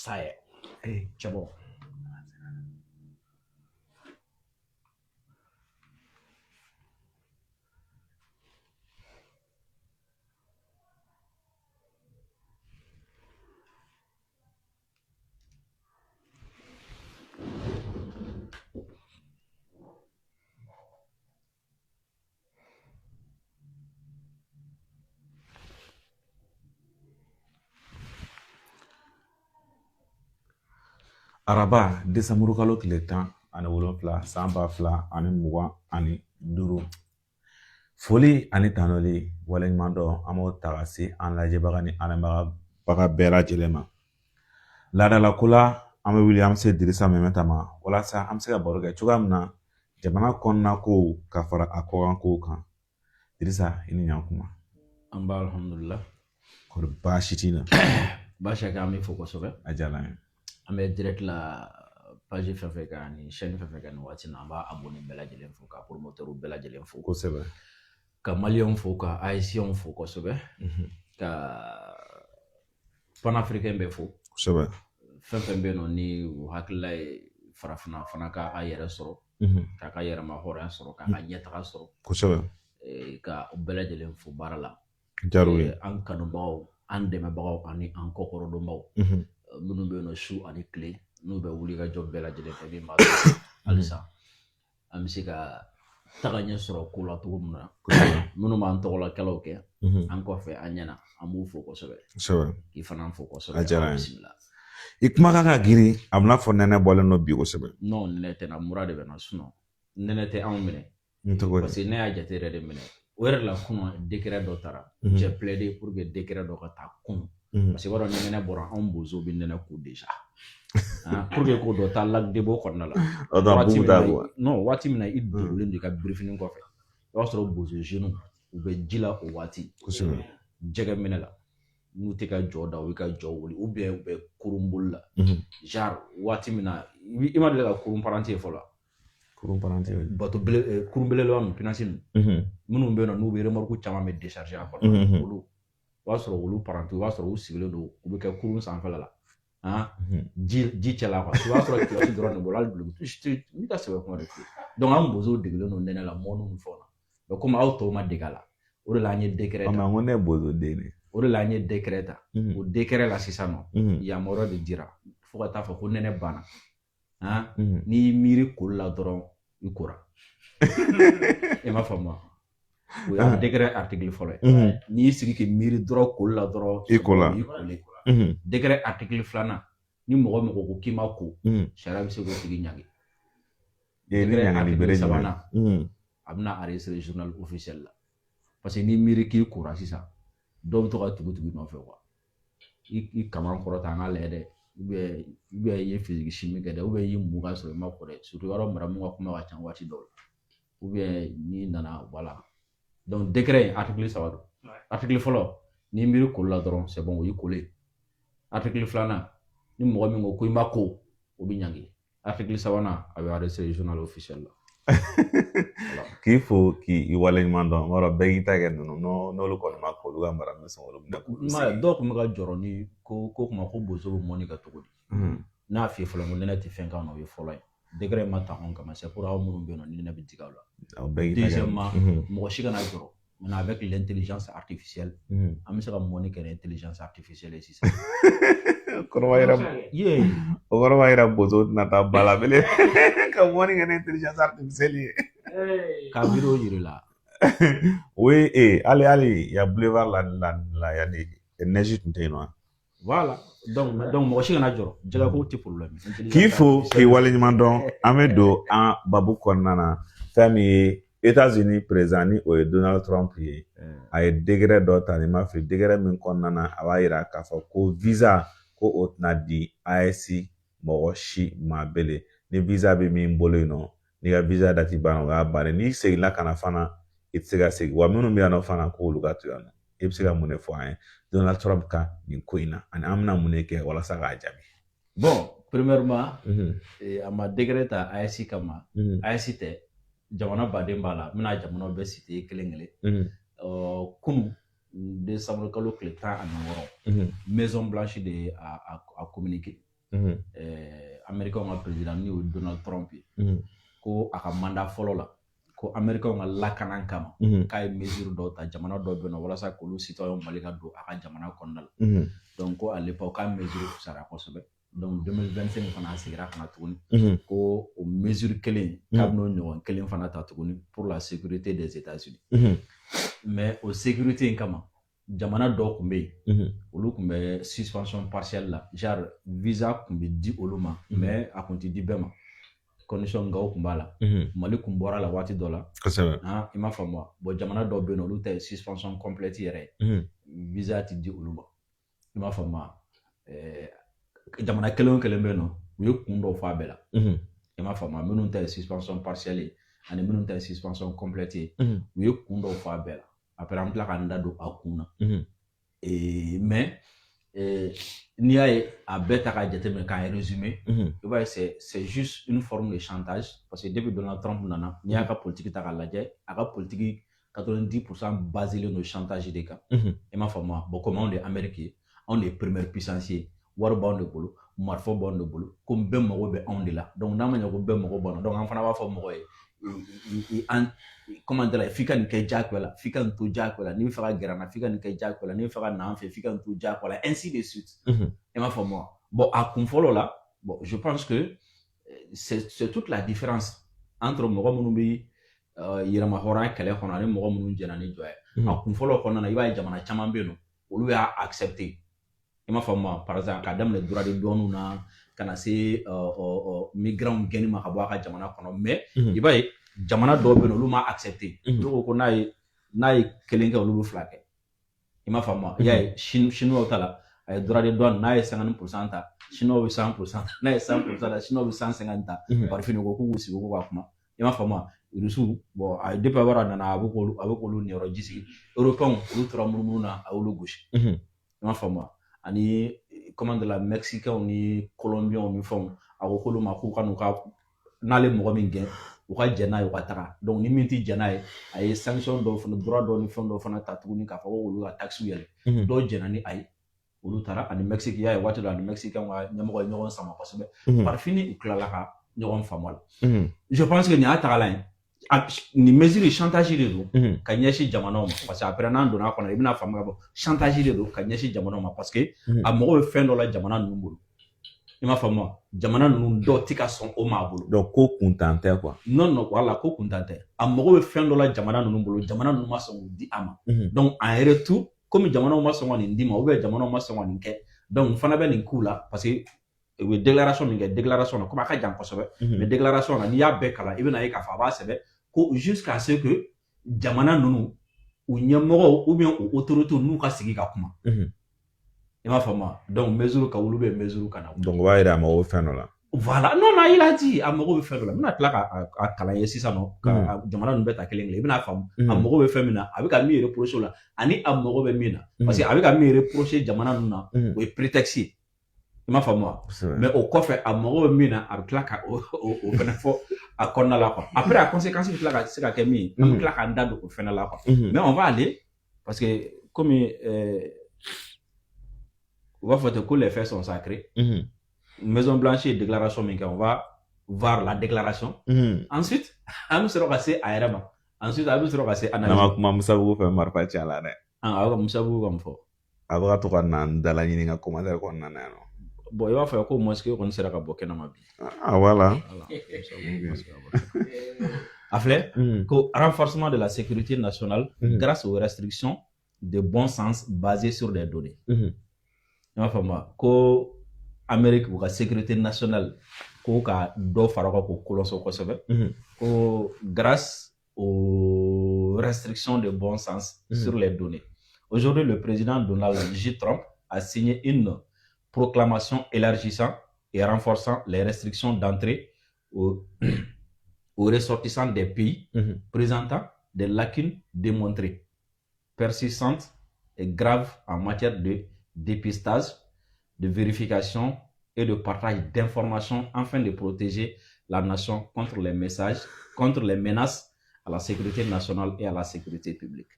Ça y est. C'est bon. Araba Desamuru kalo tile 17 san 2025 foli ani tanoli waleɲuman dɔ an b'o ta ka se an lajɛbaga ni an lamɛnbaga bɛɛ lajɛlen ma. Laadalako la an bɛ wuli an bɛ se Dirisa Mɛmɛta ma walasa an bɛ se ka baro kɛ cogoya min na jamana kɔnɔna kow ka fara a kɔkan kow kan. Dirisa i ni ɲankuma. An b'a alhamdulillah. Kɔri baasi t'i la? Baasi kɛ an bɛ fo kosɛbɛ. A diyara n ye. An bɛ direct la page fɛn fɛn kan ni chaîne fɛn fɛn kan ni waati na an b'a abonné bɛɛ lajɛlen fo ka promoteur bɛɛ lajɛlen fo. Kosɛbɛ. Ka maliyɛnw fo ka AESiɛnw fo kosɛbɛ. Ka panafricain bɛɛ fo. Kosɛbɛ. Fɛn fɛn bɛ yen nɔ ni u hakilila ye farafinna fana ka a yɛrɛ sɔrɔ. K'a ka yɛrɛma hɔrɔnya sɔrɔ k'a ka ɲɛtaga sɔrɔ. Kosɛbɛ. Ka bɛɛ lajɛlen fo baara la. Jaru ye. An kanubagaw, an dɛmɛbagaw ani an kɔkɔrɔdonbaw. Minnu bɛ yen nɔ su ani tile n'u bɛ wuli ka jɔ bɛɛ lajɛlen fɛ min b'a to halisa an bɛ se ka taga ɲɛ sɔrɔ ko la cogo min na minnu b'an tɔgɔlakɛlaw kɛ an kɔfɛ an ɲɛna an b'u fo kosɛbɛ. Kosɛbɛ. K'i fana fo kosɛbɛ. A diyara n ye. I kumakan ka girin a bɛna fɔ nɛnɛ bɔlen don bi kosɛbɛ. Non nɛnɛ tɛ na mura de bɛ na sinon nɛnɛ tɛ anw minɛ. Parce que ne y'a jate yɛrɛ de minɛ o yɛrɛ la kunun décret dɔ taara. J'ai plaidé pour que décret dɔ ka taa kunun. Parce que b'a dɔn ni nɛnɛ bɔra anw bozow bɛ nɛnɛ ko déjà. Pour que ko dɔ taa lagdebo kɔnɔna la. Waati min na i dogolen don i ka birifinin kɔfɛ i b'a sɔrɔ bozo jeunes u bɛ ji la o waati. Kosɛbɛ. Jɛgɛ minɛ la n'u tɛ ka jɔ da u bɛ ka jɔ wuli ou bien u bɛ kurun boli la. Genre waati min na i ma deli ka kurun paranti ye fɔlɔ. Kurun paranti. Bato kurun belebeleba ninnu pinasi ninnu minnu bɛ yen nɔ n'u bɛ remorque caman bɛ décharger a kɔnɔ olu o b'a sɔrɔ olu paranti o b'a sɔrɔ u sigilen don u bɛ kɛ kurun sanfɛla la ji cɛla quoi i b'a sɔrɔ kilasi dɔrɔn de bolo hali bilen n ka sɛbɛn kuma de f'i ye donc an bozow degelen don nɛnɛ la mɔni ni fɛnw na mais comme aw tɔw ma dege a la o de la an ye décret ta. Mais n ko ne ye bozo den de. O de la an ye décret ta o décret la sisan nɔ yamaruya de dira fo ka taa fɔ ko nɛnɛ banna n'i miiri koli la dɔrɔn i kora i m'a faamu wa o y'a décret article fɔlɔ ye n'i y'i sigi k'i miiri dɔrɔn koli la dɔrɔn i kola i koli décret article filanan ni mɔgɔ mɔgɔ ko k'i ma ko sariya bɛ se k'o tigi ɲangi décret article sabanan a bɛna enregistrer journal officiel la parce que n'i miiri k'i kora sisan dɔw bɛ to ka tugu nɔfɛ quoi i kaman kɔrɔta an ka lajɛ dɛ ou bien i ye physique chimie kɛ dɛ ou bien i ye mun ka sɔrɔ i ma ko dɛ surtout yɔrɔ mara mun ka kuma ka ca waati dɔw la ou bien n'i nana voilà donc décret article 3 don article fɔlɔ n'i miiri koli la dɔrɔn c'est bon o y'i kole article filanan ni mɔgɔ min ko i ma ko o bɛ ɲangi article sabanan a bɛ enregistrer journal officiel la. K'i fo k'i waleɲuman dɔn o bɛɛ k'i ta kɛ ninnu n'olu kɔni ma ko olu ka mara min sɔn olu bɛ k'olu sigi. Dɔw tun bɛ ka jɔrɔ ni ko kuma ko bozo bɛ mɔni kɛ cogo di n'a f'i ye fɔlɔ ko nɛnɛ tɛ fɛn kan na o ye fɔlɔ ye décret ma ta anw kama c'est pour aw minnu bɛ yen nɔ ni nɛnɛ bɛ digi aw la. Deuxièmement mɔgɔ si kana jɔrɔ maintenant avec l'intelligence artificielle an bɛ se ka mɔni kɛ ni intelligence artificielle ye sisan. O kɔrɔ b'a yira bozo tɛna taa ba la bilen ka mɔni kɛ ni intelligence artificielle ye. K'a biro yiri la. Oui hali ya boulevard la yani neige tun tɛ yen nɔ. Voilà donc mɔgɔ si kana jɔrɔ jɛgɛ ko tɛ problème. K'i fo k'i waleɲuman dɔn an bɛ don an babu kɔnɔna na fɛn min ye États-Unis président ni o ye Donald Trump ye a ye décret dɔ ta ni ma fili décret min kɔnɔna na a b'a yira k'a fɔ ko visa ko o tɛna di AES mɔgɔ si ma bilen ni visa bɛ min bolo yen nɔ n'i ka visa date banna o y'a bannen n'i seginna ka na fana i tɛ se ka segin wa minnu bɛ yan nɔ fana ko olu ka to yan nɔ i bɛ se ka mun de fɔ an ye Donald Trump ka nin ko in na ani an bɛna mun de kɛ walasa k'a jaabi. Bon premièrement a ma décret ta AES kama AES tɛ jamana baden b'a la n bɛna jamanaw bɛɛ citer kelen kelen kunun décembre kalo tile 16 Maison Blanche de a communiqué américain ka président ni o Donald Trump ko a ka mandat fɔlɔ la ko américain ka lakana kama k'a ye mesure dɔw ta jamana dɔw bɛ yen nɔ walasa k'olu citoyen Mali ka don a ka jamana kɔnɔna la donc ko à l'époque k'a mesure fisara kosɛbɛ donc 2025 fana a segira kana tuguni ko o mesure kelen k'a bɛn'o ɲɔgɔn kelen fana ta tuguni pour la sécurité des États-Unis mais o sécurité in kama jamana dɔw tun bɛ yen olu tun bɛ suspension partielle la genre visa tun bɛ di olu ma mais a tun tɛ di bɛɛ ma condition gaw tun b'a la Mali tun bɔra la waati dɔ la i m'a faamu wa bon jamana dɔw bɛ yen olu ta ye suspension complète yɛrɛ ye visa tɛ di olu ma i m'a faamu wa jamana kelen o kelen bɛ yen nɔ u ye kun dɔw fɔ a bɛɛ la i m'a faamu wa minnu ta ye suspension partielle ye ani minnu ta ye suspension complète ye u ye kun dɔw fɔ a bɛɛ la après an tila k'an da don a kun na mais n'i y'a ye a bɛɛ ta k'a jateminɛ k'a résumé i b'a ye c'est juste une forme de chantage parce que depuis Donald Trump nana n'i y'a ka politique ta k'a lajɛ a ka politique 90% basé le chantage de kan i m'a faamu wa bon comme anw de ye Amérique ye anw de ye première puissance ye wari b'anw de bolo marifa b'anw de bolo ko bɛɛ mago bɛ anw de la donc n'a ma ɲɛ ko bɛɛ mago b'anw na donc an fana b'a fɔ mɔgɔ ye comment dire f'i ka nin kɛ diyagoya la f'i ka nin to diyagoya la n'i bɛ fɛ ka gɛrɛ an na f'i ka nin kɛ diyagoya la n'i bɛ fɛ ka na an fɛ f'i ka nin to diyagoya la ainsi de suite i m'a faamu wa bon a kun fɔlɔ la bon je pense que c'est toute la différence entre mɔgɔ minnu bɛ yɛrɛma hɔrɔnya kɛlɛ kɔnɔ ani mɔgɔ minnu jɛna ni jɔ ye a kun fɔlɔ kɔnɔna na i b'a ye jamana caman bɛ yen nɔ olu y'a accepté i m'a faamu wa par exemple k'a daminɛ droit de douane na ka na se migrants gɛnni ma ka bɔ a ka jamana kɔnɔ mais i b'a ye jamana dɔw bɛ yen olu m'a accepté olu ko n'a ye kelen kɛ olu bɛ fila kɛ i m'a faamu wa i y'a ye chinois ta la a ye droit de douane n'a ye 50% ta chinois bɛ 100% n'a ye 100% ta chinois bɛ 150 ta bari fini ko k'u sigi ko ka kuma i m'a faamu wa rusu bon a depuis a bɔra nana a bɛ k'olu niyɔrɔ ji sigi européens olu tora munumunu na a y'olu gosi i m'a faamu wa ani comment de la mexicains ni colombiens ni fɛnw a ko k'olu ma k'u ka n'u ka n'ale mɔgɔ min gɛn u ka jɛn n'a ye u ka taga donc ni min tɛ jɛn n'a ye a ye sanction dɔw fana droit dɔw ni fɛn dɔw fana ta tuguni k'a fɔ ko olu ka taxes yɛlɛ dɔw jɛnna ni a ye olu taara ani Mexique y'a ye waati dɔ ani mexicains ka ɲɛmɔgɔ ye ɲɔgɔn sama kosɛbɛ par fini u tilala ka ɲɔgɔn faamu la je pense que nin y'a tagalan ye nin mesure chantage de don ka ɲɛsin jamanaw ma parce que après n'an donna a kɔnɔ i bɛna faamu ka bɔ chantage de don ka ɲɛsin jamanaw ma parce que a mago bɛ fɛn dɔ la jamana ninnu bolo i m'a faamu wa jamana ninnu dɔw tɛ ka sɔn o ma a bolo donc ko kuntan tɛ quoi non voilà ko kuntan tɛ a mago bɛ fɛn dɔ la jamana ninnu bolo jamana ninnu ma sɔn k'o di a ma donc en retour komi jamanaw ma sɔn ka nin d'i ma ou bien jamanaw ma sɔn ka nin kɛ donc n fana bɛ nin k'u la parce que u ye déclaration min kɛ déclaration na komi a ka jan kosɛbɛ mais déclaration na n'i y'a bɛɛ kalan i bɛna ye k'a fɔ a b'a sɛbɛn ko jusqu'à ce que jamana ninnu u ɲɛmɔgɔw ou bien u autorités n'u ka sigi ka kuma i m'a faamu wa donc mesure ka olu bɛ mesure ka na donc o b'a yira a mago bɛ fɛn dɔ la voilà non il a dit a mago bɛ fɛn dɔ la n bɛna tila ka kalan ye sisan nɔ ka jamana ninnu bɛɛ ta kelen kelen i bɛna faamu a mago bɛ fɛn min na a bɛ ka min reprocher o la ani a mago bɛ min na parce que a bɛ ka min reprocher jamana ninnu na o ye prétexte ye i m'a faamu wa mais o kɔfɛ a mago bɛ min na a bɛ tila ka o fɛnɛ fɔ a kɔnɔna la quoi après a conséquence bɛ tila ka se ka kɛ min ye an bɛ tila k'an da don o fɛnɛ la quoi mais on va aller parce que comme on va faire que les faits sont sacrés Maison Blanche et déclaration min kɛ on va voir la déclaration ensuite an bɛ sɔrɔ ka se a yɛrɛ ma ensuite a bɛ sɔrɔ ka se analyse n'a ma kuma Musabugu fɛ marifa ci a la dɛ a bɛ ka Musabugu ka mun fɔ a bɛ ka to ka na n dala ɲini ka commentaire kɔnɔna na yan nɔ bon i b'a fɔ ko mosquée kɔni sera ka bɔ kɛnɛma bi voilà a filɛ ko renforcement de la sécurité nationale grâce aux restrictions de bon sens basées sur des données i m'a faamu ko Amérique u ka sécurité nationale ko ka dɔ fara o kan k'o kɔlɔsɔ kosɛbɛ ko grâce aux restrictions de bon sens sur les données. Aujourd'hui, le président Donald J. Trump a signé une proclamation élargissant et renforçant les restrictions d'entrée aux ressortissants des pays présentant des lacunes démontrées, persistantes et graves en matière de dépistage, de vérification et de partage d'informations afin de protéger la nation contre les menaces à la sécurité nationale et à la sécurité publique.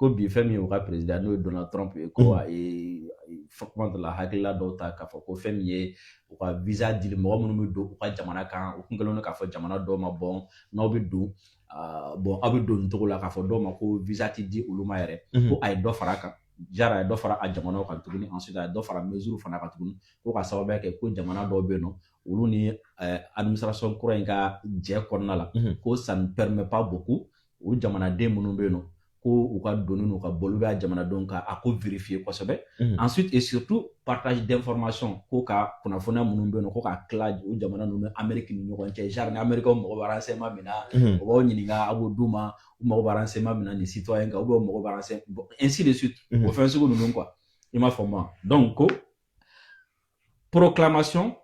Ko bi fɛn min ye u ka président n'o ye Donald Trump ye ko comment de la hakila dɔw ta k'a fɔ ko fɛn min ye u ka visa dili mɔgɔ minnu bɛ don u ka jamana kan u kun kɛlen don k'a fɔ jamana dɔw ma bɔn n'aw bɛ don bon aw bɛ don nin cogo la k'a fɔ dɔw ma ko visa ti di olu ma yɛrɛ ko a ye dɔ fara a kan jara a ye dɔ fara a jamanaw kan tuguni ensuite a ye dɔ fara mesure fana kan tuguni ko ka sababuya kɛ ko jamana dɔw bɛ yen nɔ olu ni administration kura in ka jɛ kɔnɔna la ko ça ne permet pas beaucoup o jamanaden minnu bɛ yen nɔ ko u ka donni n'u ka bolo bɛ a jamanadenw ka a ko vérifier kosɛbɛ ensuite et surtout partage d'information ko ka kunnafoniya minnu bɛ yen nɔ ko ka tila o jamana ninnu ni Amérique ni ɲɔgɔn cɛ genre ni Américain mago bɛ renseignement min na o b'aw ɲininka a b'o d'u ma u mago bɛ renseignement min na nin citoyen kan ou bien u mago bɛ renseignement bon ainsi de suite o fɛn sugu ninnu quoi i m'a faamu donc ko proclamation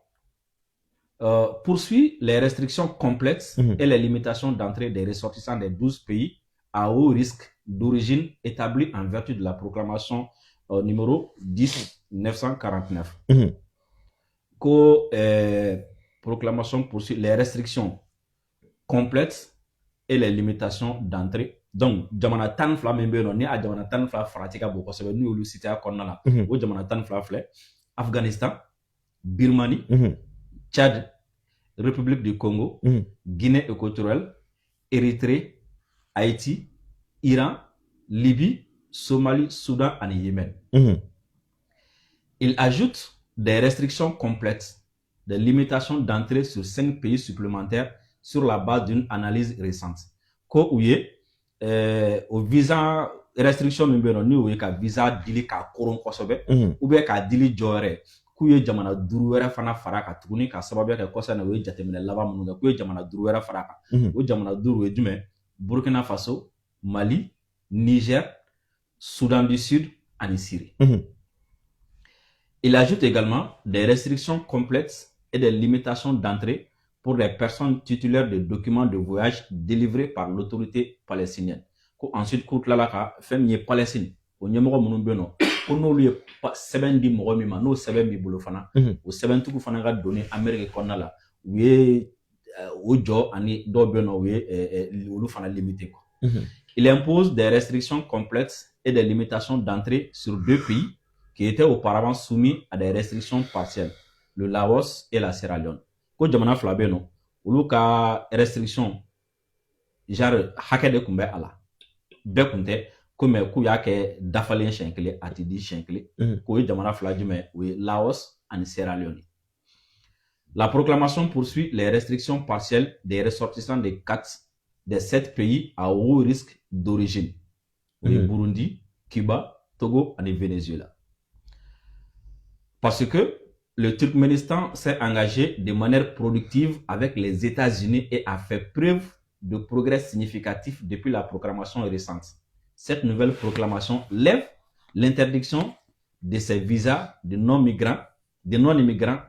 poursuit les restrictions complexes et les limitations d'entrée des ressortissants des 12 pays à haut risque d'origine établie en vertu de la proclamation numéro 10/949. Proclamation poursuit les restrictions complexes et les limitations d'entrée. Donc, jamana tan fla min be no ni a jamana tan fla fratika bo ko sebe ni olu cité akonna la o jamana tan fla flé Afghanistan, Birmanie, Tchad, République du Congo, Guinée équatoriale, Érythrée, Haïti, Iran, Libye, Somalie, Soudan et Yémen. Il ajoute des restrictions complexes, des limitations d'entrée sur 5 pays supplémentaires sur la base d'une analyse récente. Ko ouye au visa restriction min ni ouye ka visa dili ka koron kosobe ou bien ka dili jore ku ye jamana duru wɛrɛ fana fara ka tuguni ka sababu kɛ kɔsa na o ye jateminɛ laban minnu kɛ ku ye jamana duru wɛrɛ fara kan o jamana duru ye jumɛn Burkina Faso, Mali, Niger, Soudan du Sud et Syrie. Il ajoute également des restrictions complexes et des limitations d'entrée pour les personnes titulaires de documents de voyage délivrés par l'autorité palestinienne. Ensuite, kout la ka fɛn min ye Palestine o ɲɛmɔgɔ minnu bɛ yen nɔ ko n'olu ye sɛbɛn di mɔgɔ min ma n'o sɛbɛn b'i bolo fana o sɛbɛntigiw fana ka donni Amérique kɔnɔna la u ye o jɔ ani dɔw bɛ yen nɔ u ye olu fana limité quoi. Il impose des restrictions complexes et des limitations d'entrée sur 2 pays qui étaient auparavant soumis à des restrictions partielles, le Laos et la Sierra Leone. Ko jamana fila bɛ yen nɔ olu ka restriction genre hakɛ de tun bɛ a la bɛɛ tun tɛ ko mais k'u y'a kɛ dafalen siɲɛ kelen a ti di siɲɛ kelen k'o ye jamana fila jumɛn o ye Laos ani Sierra Leone. La proclamation poursuit les restrictions partielles des ressortissants des 7 pays à haut risque d'origine. Burundi, Cuba, Togo et Venezuela. Parce que le Turkménistan s'est engagé de manière productive avec les États-Unis et a fait preuve de progrès significatif depuis la proclamation récente. Cette nouvelle proclamation lève l'interdiction de ces visas de non-immigrants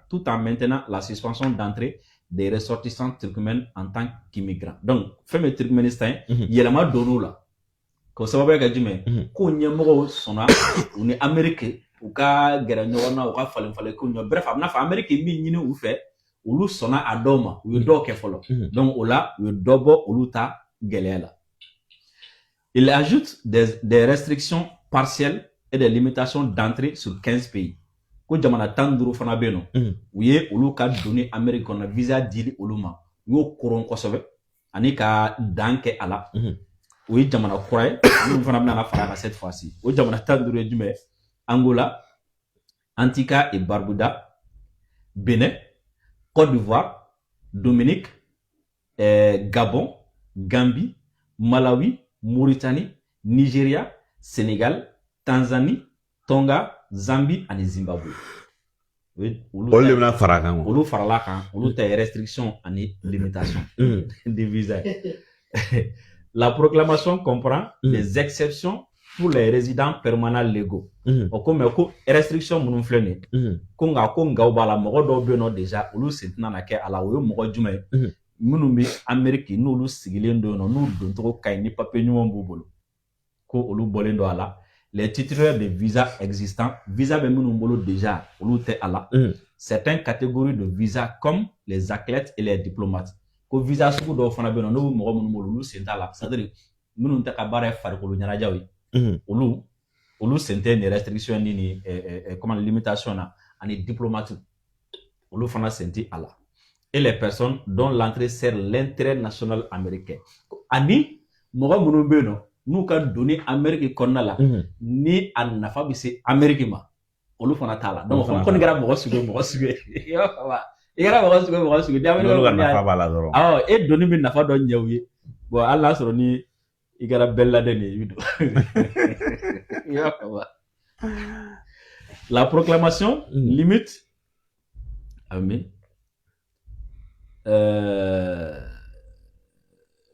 tout en maintenant la suspension d'entrée des ressortissants turkmènes en tant qu'immigrants. Donc, femme Turkménistan, il y a la dono là. Ko sababu ka jumɛn ko ɲɛmɔgɔw sɔnna u ni Amérique u ka gɛrɛ ɲɔgɔn na u ka falen ko ɲɔ bref a bɛna fɔ Amérique min ɲini u fɛ olu sɔnna a dɔw ma u ye dɔw kɛ fɔlɔ donc o la u ye dɔ bɔ olu ta gɛlɛya la. Il ajoute des restrictions partielles et des limitations d'entrée sur 15 pays. Ko jamana 15 fana bɛ yen nɔ u ye olu ka donni Amérique kɔnɔ visa dili olu ma u y'o koron kosɛbɛ ani ka dan kɛ a la. O ye jamana kura ye minnu fana bɛna fara kan cette fois-ci o jamana 15 ye jumɛn Angola, Antigua et Barbuda, Bénin, Côte d'Ivoire, Dominique, Gabon, Gambie, Malawi, Mauritanie, Nigeria, Sénégal, Tanzanie, Tonga, Zambie et Zimbabwe. Olu farala kan olu ta restriction ani limitation des visas. La proclamation comprend des exceptions pour les résidents permanents légaux. O ko mais ko restriction minnu filɛ nin ye ko nka ko ngaw b'a la mɔgɔ dɔw bɛ yen nɔ déjà olu sen tɛna na kɛ a la o ye mɔgɔ jumɛn ye minnu bɛ Amérique n'olu sigilen don yen nɔ n'u doncogo ka ɲi ni papier ɲuman b'u bolo ko olu bɔlen don a la. Les titulaires de visas existants, visa bɛ minnu bolo déjà olu tɛ a la. Certaines catégories de visas comme les athlètes et les diplomates. Ko visa sugu dɔw fana bɛ yen nɔ n'u mɔgɔ minnu bolo olu sen t'a la c'est-à-dire minnu tɛ ka baara ye farikolo ɲɛnajɛw ye olu olu sente ni restriction ni comment limitation na ani diplomate olu fana senti ala et les personnes dont l'entrée sert l'intérêt national américain ani mɔgɔ minnu bɛ yen nɔ n'u ka donni Amérique kɔnɔna la ni a nafa bɛ se Amérique ma olu fana t'a la donc ko kɔni kɛra mɔgɔ sugu ye i kɛra mɔgɔ sugu n'olu ka nafa b'a la dɔrɔn awɔ e donni bɛ nafa dɔ ɲɛ u ye bon hali n'a sɔrɔ ni i kɛra bɛɛ ladɛ de ye i bɛ don la proclamation limite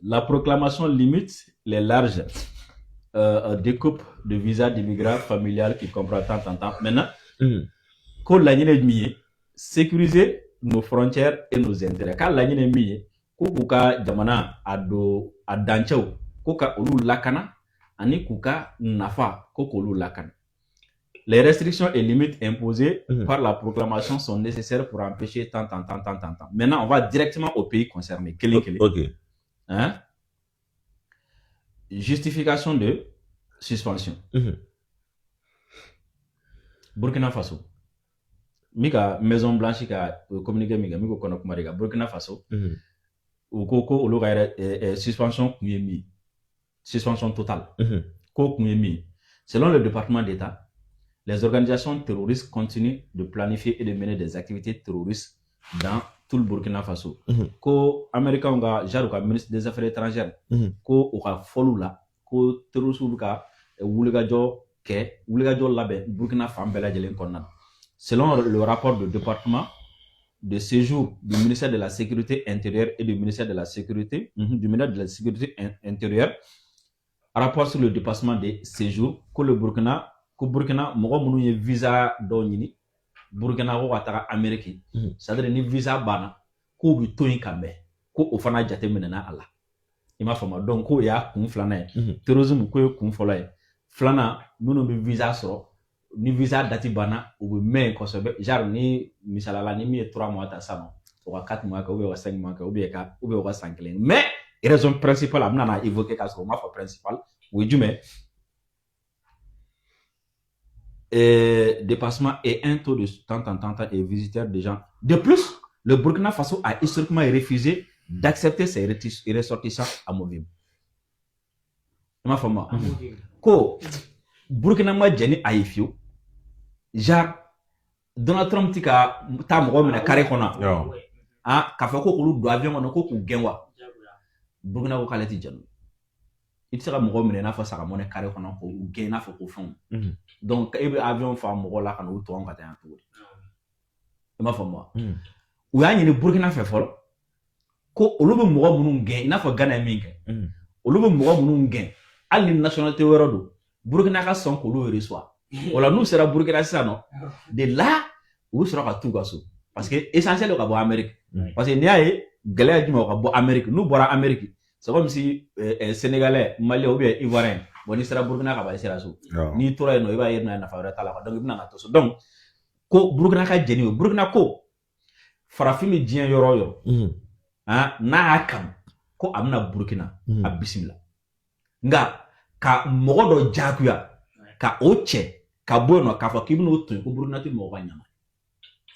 la proclamation limite les larges découpes de visa d'immigrants familial qui comprend tant. Maintenant, quand l'année est sécuriser nos frontières et nos intérêts. Quand l'année est mise, kuka jamana ado adanchau, kuka olu lakana, ani kuka nafa, kuka olu lakana. Les restrictions et limites imposées par la proclamation sont nécessaires pour empêcher tant. Maintenant, on va directement au pays concerné. Ok. Hein? Justification de suspension. Burkina Faso. Mika Maison Blanche ka communiqué miko kono kumariga Burkina Faso. Ko olu ga suspension kuyemi. Suspension totale. Ko kuyemi. Selon le département d'État, les organisations terroristes continuent de planifier et de mener des activités terroristes dans tout le Burkina Faso. Ko Américain nga jaru ka ministre des Affaires étrangères ko o ka folu la ko terroristes ka wuliga jo labe Burkina fan bela jelen konna. Selon le rapport du département de séjour du ministère de la Sécurité intérieure et du ministère de la Sécurité intérieure, rapport sur le dépassement des séjours que le Burkina mogo munu ye visa do ñini Burkina ko ataka Amérique c'est-à-dire ni visa bana ko bi toyin kambe ko o fana jate menena ala ima fama donc ko ya kun flana terrorisme ko kun folo ye flana munu bi visa soro ni visa dati bana o bi men ko sobe jar ni misalala ni mi 3 mois ta sano o ka 4 mois ka ou bien 5 mois ka ou bien 5 clés mais raison principale amna na évoquer ka so ma fa principal oui du mais dépassement et un taux de tant et visiteurs des gens. De plus, le Burkina Faso a historiquement refusé d'accepter ses ressortissants amovibles. Ma femme, ko Burkina ma jeni aifio, genre Donald Trump tika ta mo mena kare kona. Ah, ka fa ko ko do avion on ko ku genwa. Burkina ko kaleti janu. Il sera mɔgɔ minɛ n'a fɔ saga mɔnɛ kare kɔnɔ ko gɛn n'a fɔ ko fɛnw donc e bɛ avion fa mɔgɔ la ka n'o tɔn ka taa yan cogo di i m'a fɔ moi u y'a ɲini Burkina fɛ fɔlɔ ko olu bɛ mɔgɔ minnu gɛn i n'a fɔ Ghana ye min kɛ olu bɛ mɔgɔ minnu gɛn hali ni nationalité wɛrɛ don Burkina ka sɔn k'olu reçoit o la n'u sera Burkina sisan nɔ de là u bɛ sɔrɔ ka t'u ka so parce que essentiel ka bɔ Amérique parce que n'i y'a ye gɛlɛya jumɛn ka bɔ Amérique n'u bɔra Amérique c'est comme si Sénégalais, Malien ou bien Ivoirien, bon, il sera Burkina qui va essayer so. Ni toi no iba yena na faveur tala donc ibna na to. Donc ko Burkina ka jeni Burkina ko farafimi dien yoro ah na akam ko amna Burkina a bismillah. Nga ka mogo do jakuya ka oche ka bono ka fa kibno to ko Burkina ti mo nyama.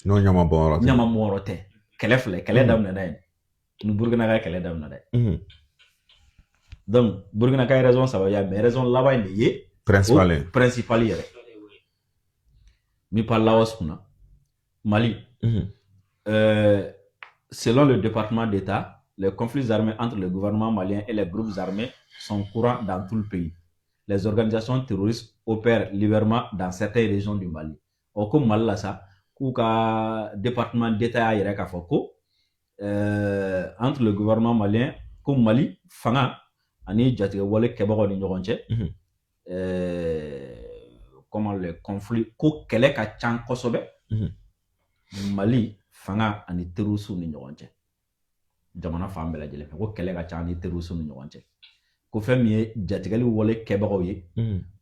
No nyama boro. Nyama moro te. Kele dam na dai. Nu Burkina ka kele dam na dai. Donc, Burkina a raison, ça va y avoir raison là-bas, il y a principal. Mais par là, Mali. Selon le département d'État, les conflits armés entre le gouvernement malien et les groupes armés sont courants dans tout le pays. Les organisations terroristes opèrent librement dans certaines régions du Mali. Au comme Mali, ça, le département d'État entre le gouvernement malien comme Mali, Fanga, ani jatiga wale kebago ni ɲɔgɔn cɛ comment le conflit ko kɛlɛ ka can kosɛbɛ Mali fanga ani terroristes ni ɲɔgɔn cɛ jamana fan bɛɛ lajɛlen fɛ ko kɛlɛ ka can ani terroristes ni ɲɔgɔn cɛ ko fɛn min ye jatigali wale kɛbagaw ye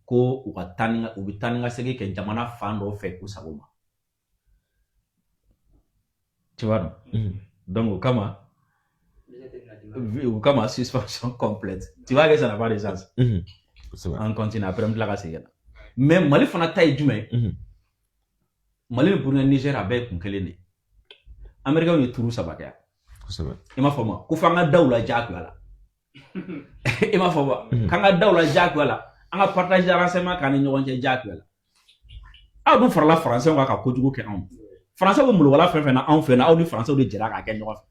ko u bɛ taa ni ka segin kɛ jamana fan dɔ fɛ u sago ma tu vois donc o kama comme suspension complète. Tu vois que ça n'a pas de sens. On continue après, on la mais Mali fana ta ye jumɛn Mali ni Burkina Niger a bɛɛ kun kelen de Américains ye turu 3 kɛ i m'a fɔ ma ko f'an ka daw la jagoya la i m'a fɔ ma k'an ka daw la jagoya la an ka partage renseignement k'an ni ɲɔgɔn cɛ jagoya la aw dun farala français kan ka kojugu kɛ anw français bɛ mulubala fɛn fɛn na anw fɛ na aw ni français de jɛra k'a kɛ ɲɔgɔn fɛ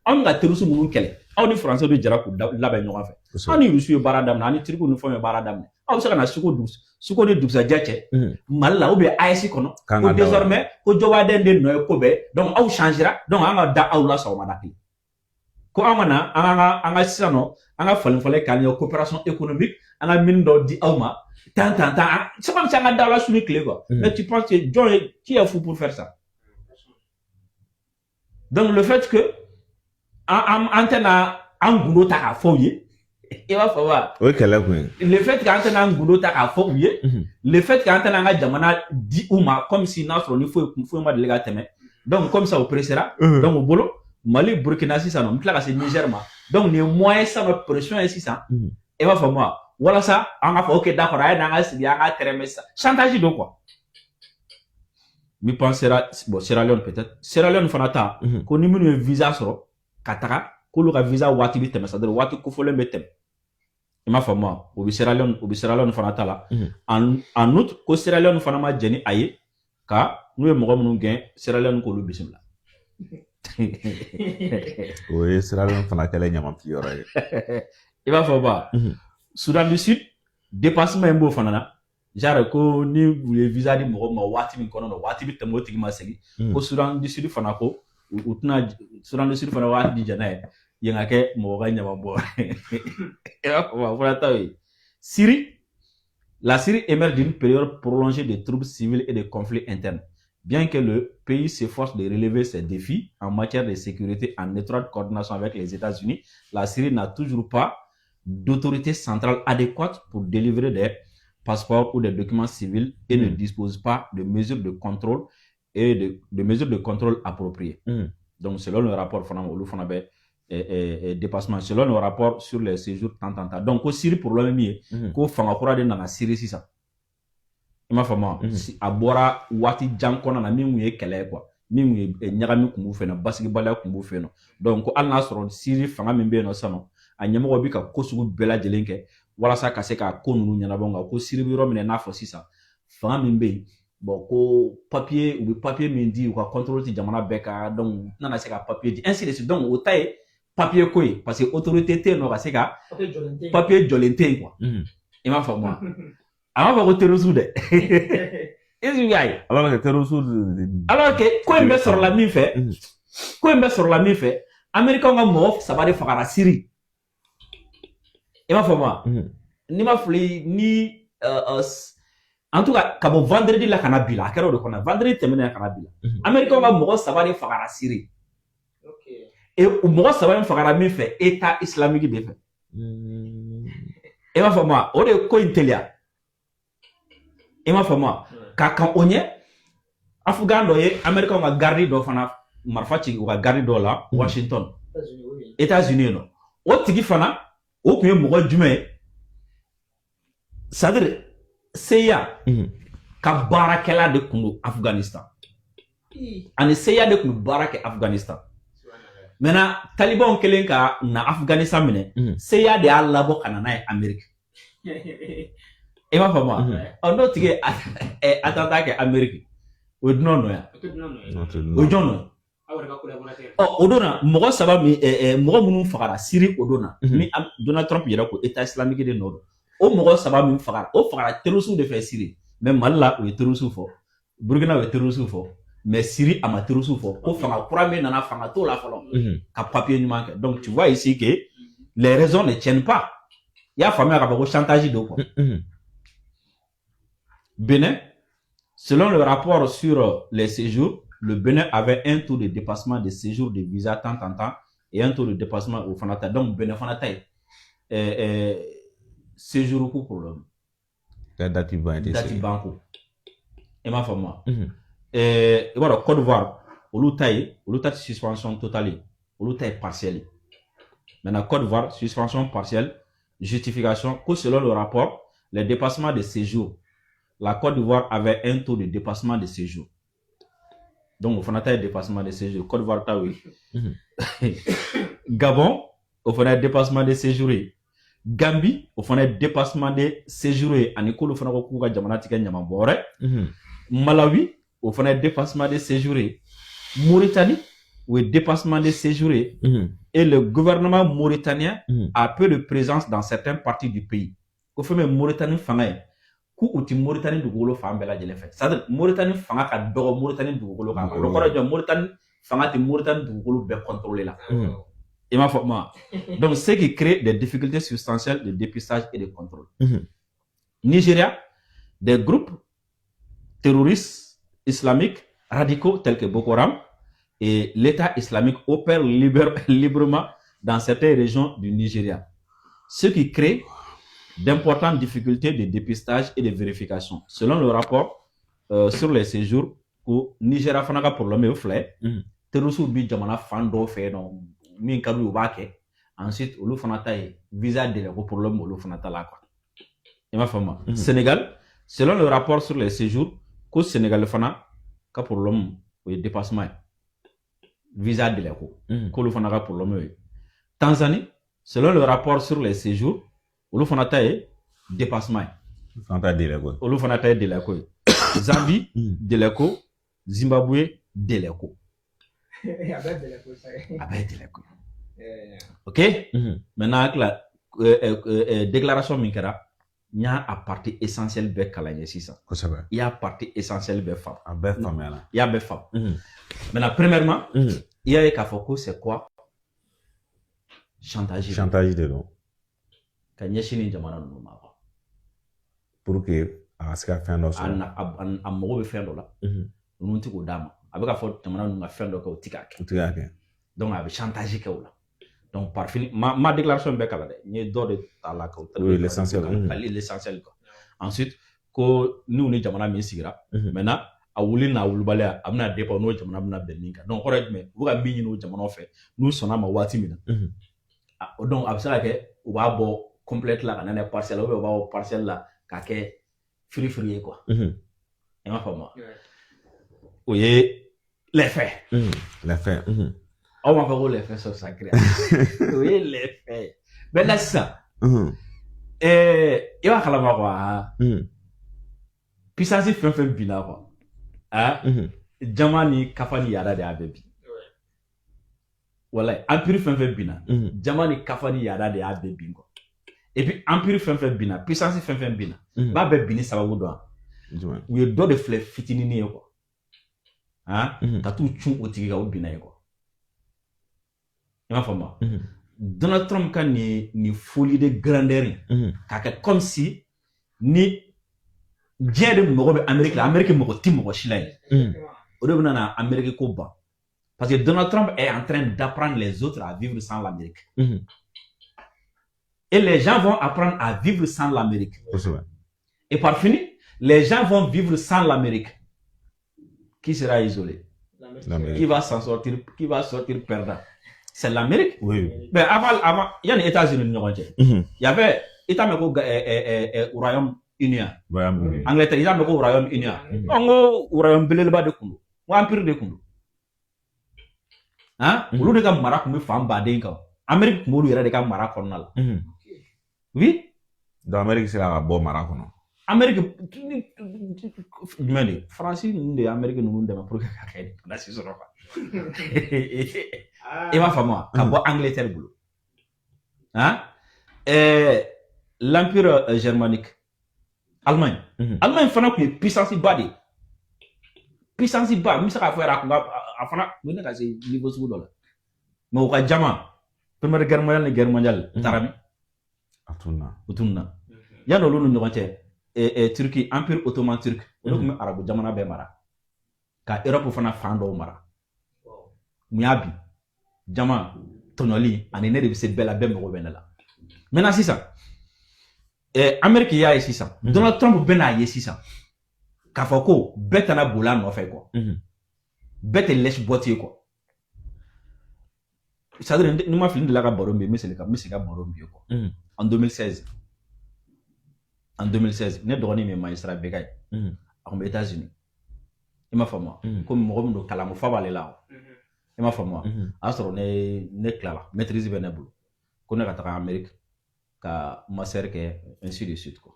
anw ka terroristes minnu kɛlɛ aw ni français de jɛra k'u labɛn ɲɔgɔn fɛ aw ni Russe ye baara daminɛ ani Turcs ni fɛnw ye baara daminɛ aw bɛ se ka na Suko ni dugusajɛ cɛ Mali la ou bien AES kɔnɔ ko désormais ko Jobaden de nɔ ye ko bɛɛ donc aw changera donc an ka da aw la sɔgɔmada kelen ko an ka na an ka sisan nɔ an ka falen k'an ye coopération économique an ka mine dɔ di aw ma tant c'est comme si an ka da la suni tile quoi mais tu penses que John qui est fou pour faire ça donc le fait que an tɛna an gundo ta k'a fɔ u ye i b'a fɔ wa o ye kɛlɛ kun ye le fait qu'an tɛna an gundo ta k'a fɔ u ye le fait qu'an tɛna an ka jamana di u ma comme si n'a sɔrɔ ni foyi ma deli ka tɛmɛ donc comme ça o pressera donc u bolo Mali Burkina sisan nɔ n tila ka se Niger ma donc nin ye moyen sisan nɔ pression ye sisan i b'a fɔ ma walasa an ka fɔ ok d'accord a ye n'an ka sigi an ka tɛrɛmɛ sisan chantage don quoi mi pensera bon Sierra Leone peut-être Sierra Leone fana ta ko ni minnu ye visa sɔrɔ ka taga k'olu ka visa waati bi tɛmɛ c'est-à-dire waati kofɔlen bɛ tɛmɛ i m'a fɔ ma o bɛ Sierra Leone fana ta la en outre ko Sierra Leone fana ma jɛn ni a ye ka n'u ye mɔgɔ minnu gɛn Sierra Leone k'olu bisimila o ye Sierra Leone fana kɛlɛ ɲamati yɔrɔ ye i b'a fɔ ba Soudan du Sud dépassement in b'o fana na genre ko ni u ye visa di mɔgɔ ma waati min kɔnɔ waati bi tɛmɛ o tigi ma segin ko Soudan du Sud fana ko u tɛna Soudan du Sud fana waati di jɛnɛ ye yen ka kɛ mɔgɔ ka ɲamabɔ i b'a fɔ ma fana ta ye Syrie la Syrie émerge d'une période prolongée de troubles civils et de conflits internes. Bien que le pays s'efforce de relever ses défis en matière de sécurité en étroite coordination avec les États-Unis, la Syrie n'a toujours pas d'autorité centrale adéquate pour délivrer des passeports ou des documents civils et ne dispose pas de mesures de contrôle et de mesures de contrôle appropriées. Donc, selon le rapport, dépassement, selon le rapport sur les séjours, donc, au Syrie, pour l'OMI, qu'au Fangakura de la Syrie, c'est ça. Il m'a fait moi, à boire, wati jankona na min ye kɛlɛ quoi min ye ɲagami kun b'u fɛ na basigibaliya kun b'u fɛ nɔ donc hali n'a sɔrɔ Syrie fanga min bɛ yen nɔ sisan a ɲɛmɔgɔ bɛ ka ko sugu bɛɛ lajɛlen kɛ walasa ka se ka ko ninnu ɲɛnabɔ nka ko Syrie bɛ yɔrɔ min na i n'a fɔ sisan fanga min bɛ yen bon ko papier u bɛ papier min di u ka contrôle ti jamana bɛɛ kan donc u tɛna se ka papier di ainsi de suite donc o ta ye papier ko ye parce que autorité tɛ yen nɔ ka se ka papier jɔlen tɛ yen quoi i m'a faamu wa. A b'a fɔ ko terrorisme dɛ est-ce que y'a ye alors que terrorisme alors que ko in bɛ sɔrɔla min fɛ ko in bɛ sɔrɔla min fɛ Américains ka mɔgɔ 3 de fagara Syrie i m'a fɔ ma n'i ma fili ni en tout cas ka bɔ vendredi la ka na bi la a kɛra o de kɔnɔ vendredi tɛmɛnen ka na bi la Américains ka mɔgɔ 3 de fagara Syrie et mɔgɔ 3 min fagara min fɛ État islamique de fɛ i m'a fɔ ma o de ko in teliya i m'a fɔ ma ka kan o ɲɛ Afghan dɔ ye Américains ka garde dɔ fana marifa ci u ka garde dɔ la Washington États-Unis nɔ o tigi fana o tun ye mɔgɔ jumɛn ye c'est-à-dire CIA ka baarakɛla de tun don Afghanistan ani CIA de tun bɛ baara kɛ Afghanistan maintenant Taliban kɛlen ka na Afghanistan minɛ CIA de y'a labɔ ka na n'a ye Amérique i m'a fɔ ma n'o tigi ye attentat kɛ Amérique o ye dunan nɔ yan o ye jɔn nɔ ye o don na mɔgɔ 3 min mɔgɔ minnu fagara Syrie o don na ni Donald Trump yɛrɛ ko État islamique de nɔ don o mɔgɔ 3 min fagara o fagara terroristes de fɛ Syrie mais Mali la o ye terroristes fɔ Burkina o ye terroristes fɔ mais Syrie a ma terroristes fɔ ko fanga kura min nana fanga t'o la fɔlɔ ka papier ɲuman kɛ donc tu vois ici que les raisons ne tiennent pas i y'a faamuya ka fɔ ko chantage don quoi. Bénin, selon le rapport sur les séjours, le Bénin avait un taux de dépassement de séjour de visa tant et un taux de dépassement au Fanata. Donc, Bénin Fanata séjour pour problème. Dati banco. Et ma femme. Et voilà, Côte d'Ivoire, au taille suspension totale, au taille partielle. Maintenant, Côte d'Ivoire, suspension partielle, justification que selon le rapport, les dépassements de séjour la Côte d'Ivoire avait un taux de dépassement de séjour. Donc, au fanateur dépassement de séjour, Côte d'Ivoire, oui. Gabon, au fanateur dépassement de séjour. Gambie, au fanateur dépassement de séjour. En école, au fanateur Kouka Djamanatika Nyamambore. Malawi, au fanateur dépassement de séjour. Mauritanie, au dépassement de séjour. Et le gouvernement mauritanien a peu de présence dans certaines parties du pays. Au fait, Mauritanie, ku uti Mauritanie dugukolo fan bɛɛ lajɛlen fɛ c'est-à-dire Mauritanie fanga ka dɔgɔ Mauritanie dugukolo kan o kɔrɔ jɔ Mauritanie fanga tɛ Mauritanie dugukolo bɛɛ contrôler la i m'a fɔ ma donc ce qui crée des difficultés substantielles de dépistage et de contrôle. Nigeria, des groupes terroristes islamiques radicaux tels que Boko Haram et l'État islamique opèrent librement dans certaines régions du Nigeria, ce qui crée d'importantes difficultés de dépistage et de vérification. Selon le rapport sur les séjours, au Nigeria fana problème au flé, terroristes bi jamana fando fait non min kadu ubake. Ensuite, olu fana taille visa de le problème olu fana ta la quoi. Et ma femme, Sénégal, selon le rapport sur les séjours, qu'au Sénégal fana ka problème au dépassement visa de l'eco, qu'olu fana ka problème. Tanzanie, selon le rapport sur les séjours, olu fana ta ye dépassement fanta deleko olu fana ta ye deleko Zambie deleko Zimbabwe deleko abe deleko OK maintenant la déclaration min kɛra il y a une partie essentielle de kalanɲɛ sisan kosɛbɛ il y a partie essentielle de femme a bɛɛ faamuyala il y a bɛɛ femme maintenant premièrement il y a k'a fɔ ko c'est quoi chantage de don ka ɲɛsin ni jamana ninnu ma pour que a ka se ka fɛn dɔ sɔrɔ a mago bɛ fɛn dɔ la ninnu tɛ k'o d'a ma a bɛ ka fɔ jamana ninnu ka fɛn dɔ kɛ o tɛ k'a kɛ o tɛ k'a kɛ donc a bɛ chantage kɛ o la donc par fini ma déclaration bɛɛ kala dɛ n ye dɔ de ta la ka o oui l'essentiel l'essentiel quoi ensuite ko n'u ni jamana min sigira maintenant a wuli n'a wulibaliya a bɛna dépend n'o jamana bɛna bɛn min kan donc kɔrɔ ye jumɛn u bɛ ka min ɲini o jamanaw fɛ n'u sɔnna ma waati min na donc a bɛ se ka kɛ u b'a bɔ complète la kana ne parcelle ou bien parcelle la ka kɛ free quoi et ma femme oui les faits on va faire les faits sur sacré oui les faits mais là ça il va kalama quoi puissance fɛn bina quoi jamani kafani yara de a bɛ bi voilà empire fɛn bina jamani kafani yara de a bɛ bi quoi et puis empire fɛn bina puissance fɛn bina ba bɛ bini sababu dɔn u ye dɔ de filɛ fitinini ye quoi ka t'u cun o tigi ka o bina ye quoi i m'a faamu Donald Trump ka ni folie de grandeur k'a kɛ comme si ni diɲɛ de mɔgɔ bɛ Amérique la Amérique mɔgɔ ti mɔgɔ si la ye o de bɛ na Amérique ko ban parce que Donald Trump est en train d'apprendre les autres à vivre sans l'Amérique. Et les gens vont apprendre à vivre sans l'Amérique. Et par fini, les gens vont vivre sans l'Amérique. Qui sera isolé? Qui va s'en sortir? Qui va sortir perdant? C'est l'Amérique. Oui. Mais avant, il y a les États-Unis. Il y avait au Royaume-Uni. Angleterre, il y a au Royaume-Uni. Au Royaume-Uni, de Kundu. Empire de Kundu. Olu de ka mara kun bɛ fan baden kan Amérique kun b'olu yɛrɛ de ka mara kɔnɔna la oui donc Amérique sera ka bɔ mara kɔnɔ Amérique jumɛn de France ninnu de ye Amérique ninnu dɛmɛ pour que ka kɛ nasi sɔrɔ quoi i b'a faamu wa ka bɔ Angleterre bolo l'empire germanique Allemagne fana kun ye puissance ba de ye puissance ba min bɛ se k'a fɔ yɛrɛ a kun ka a fana u ne ka se niveau sugu dɔ la mais u ka jama première guerre mondiale ni guerre mondiale taara min u tununa yanni olu ni ɲɔgɔn cɛ Turquie empire ottoman turc olu tun bɛ arabu jamana bɛɛ mara ka Europe fana fan dɔw mara mun y'a bi jama tɔɲɔli ani ne de bɛ se bɛɛ la bɛɛ mago bɛ ne la maintenant sisan Amérique y'a ye sisan Donald Trump bɛ n'a ye sisan k'a fɔ ko bɛɛ tɛna boli a nɔfɛ quoi bɛɛ tɛ lèche boîtier ye quoi c'est-à-dire ni ma fili de la ka baro min bɛ n bɛ segin ka baro min ye quoi en 2016 en 2016 ne dɔgɔnin min magistrat bɛka ye a tun bɛ États-Unis i m'a faamu komi mɔgɔ min don kalan fa b'ale la i m'a faamu a y'a sɔrɔ ne tilala maîtrise bɛ ne bolo ko ne ka taga Amérique ka master kɛ ainsi de suite quoi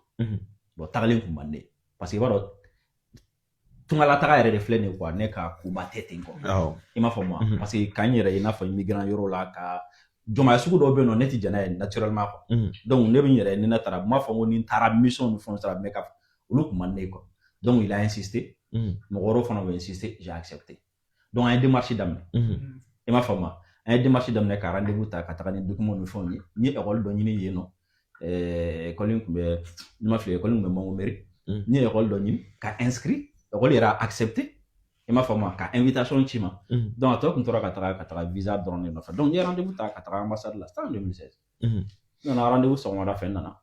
bon tagalen kun man di parce que i b'a dɔn tungalataga yɛrɛ de filɛ nin ye quoi ne ka kuma tɛ ten quoi i m'a faamu parce que k'an yɛrɛ ye i n'a fɔ immigrant yɔrɔ la ka jɔnmaya sugu dɔw bɛ yen nɔ ne tɛ jɛn n'a ye naturellement quoi donc ne bɛ n yɛrɛ ni ne taara m'a fɔ ko ni n taara mission ni fɛnw sara mais ka olu kun man di quoi donc il a insisté mɔgɔ wɛrɛw fana bɛ insister j'ai accepté donc an ye démarche daminɛ i m'a faamu an ye démarche daminɛ ka rendez-vous ta ka taga ni document ni fɛnw ye n ye école dɔ ɲini yen nɔ école in tun bɛ ni ma fili école in tun bɛ Montgomery n ye école dɔ ɲini ka inscrit école yɛrɛ a accepté i m'a faamu ka invitation ci ma donc a tɔ tun tora ka taga visa dɔrɔn de nɔfɛ donc n ye rendez-vous ta ka taga ambassade la c'était en 2016 n nana rendez-vous sɔgɔmada fɛ n nana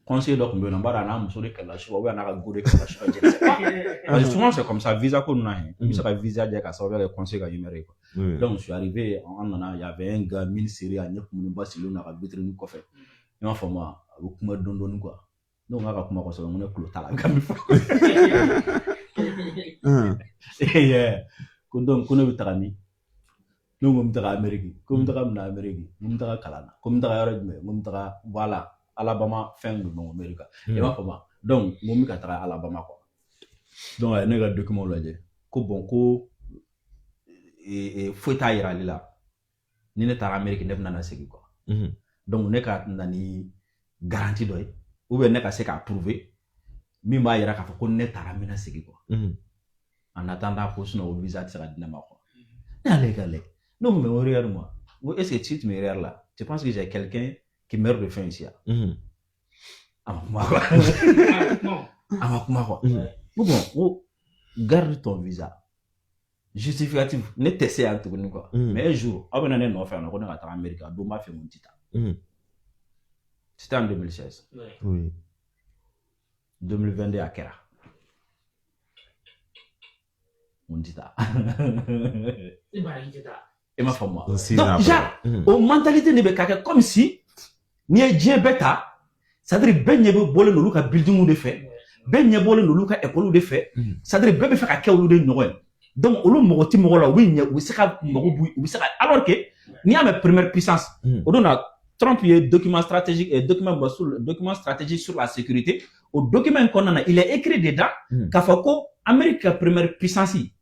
conseiller dɔ tun bɛ yen nɔ n b'a dɔn a n'a muso de kɛlɛla su ou bien a n'a ka go de kɛlɛla su parce que souvent c'est comme ça visa ko ninnu na i bɛ se ka visa jɛ ka sababu kɛ conseiller ka numéro ye quoi donc je suis arrivé an nana il y avait un gars mine série a ɲɛ kumunba sigilen n'a ka vitrine kɔfɛ i m'a faamu a bɛ kuma dɔɔni quoi donc n k'a ka kuma kosɛbɛ n ko ne tulo t'a la nka n bɛ fɔ ko donc ko ne bɛ taga min ne ko n bɛ taga Amérique ko n bɛ taga mun na Amérique ko n bɛ taga kalan na ko n bɛ taga yɔrɔ jumɛn ko n bɛ taga voilà Alabama fɛn dɔ bɔn Amérique i b'a faamu donc n ko n bɛ ka taga Alabama quoi donc a ye ne ka document lajɛ ko bon ko foyi t'a yira ale la ni ne taara Amérique ne bɛna na segin quoi donc ne ka na ni garantie dɔ ye ou bien ne ka se k'a prouver min b'a yira k'a fɔ ko ne taara n bɛna segin quoi en attendant ko sinon o visa tɛ se ka di ne ma quoi ne y'ale ka lajɛ ne ko mais regarde-moi est-ce que si tu me regardes là tu penses que j'ai quelqu'un qui meurt de faim ici a ma kuma quoi bon garde ton visa justificatif ne tɛ se yan tuguni quoi mais un jour aw bɛna ne nɔfɛ yan nɔ ko ne ka taga Amérique a don b'a fɛ mun ti taa c'était en 2016 oui 2022 a kɛra mun ti taa i m'a faamu donc genre o mentalité de bɛ ka kɛ comme si n'i ye diɲɛ bɛɛ ta c'est-à-dire bɛɛ ɲɛ bɛ bɔlen n'olu ka buildingu de fɛ bɛɛ ɲɛ bɔlen n'olu ka école de fɛ c'est-à-dire bɛɛ bɛ fɛ ka kɛ olu de ɲɔgɔn ye donc olu mɔgɔ tɛ mɔgɔ la u bɛ ɲɛ u bɛ se ka mɔgɔ bu u bɛ se ka alors que n'i y'a mɛn première puissance o don na Trump ye document stratégique sur la sécurité au document kɔnɔna na il est écrit dedans k'a fɔ ko Amérique ka première puissance i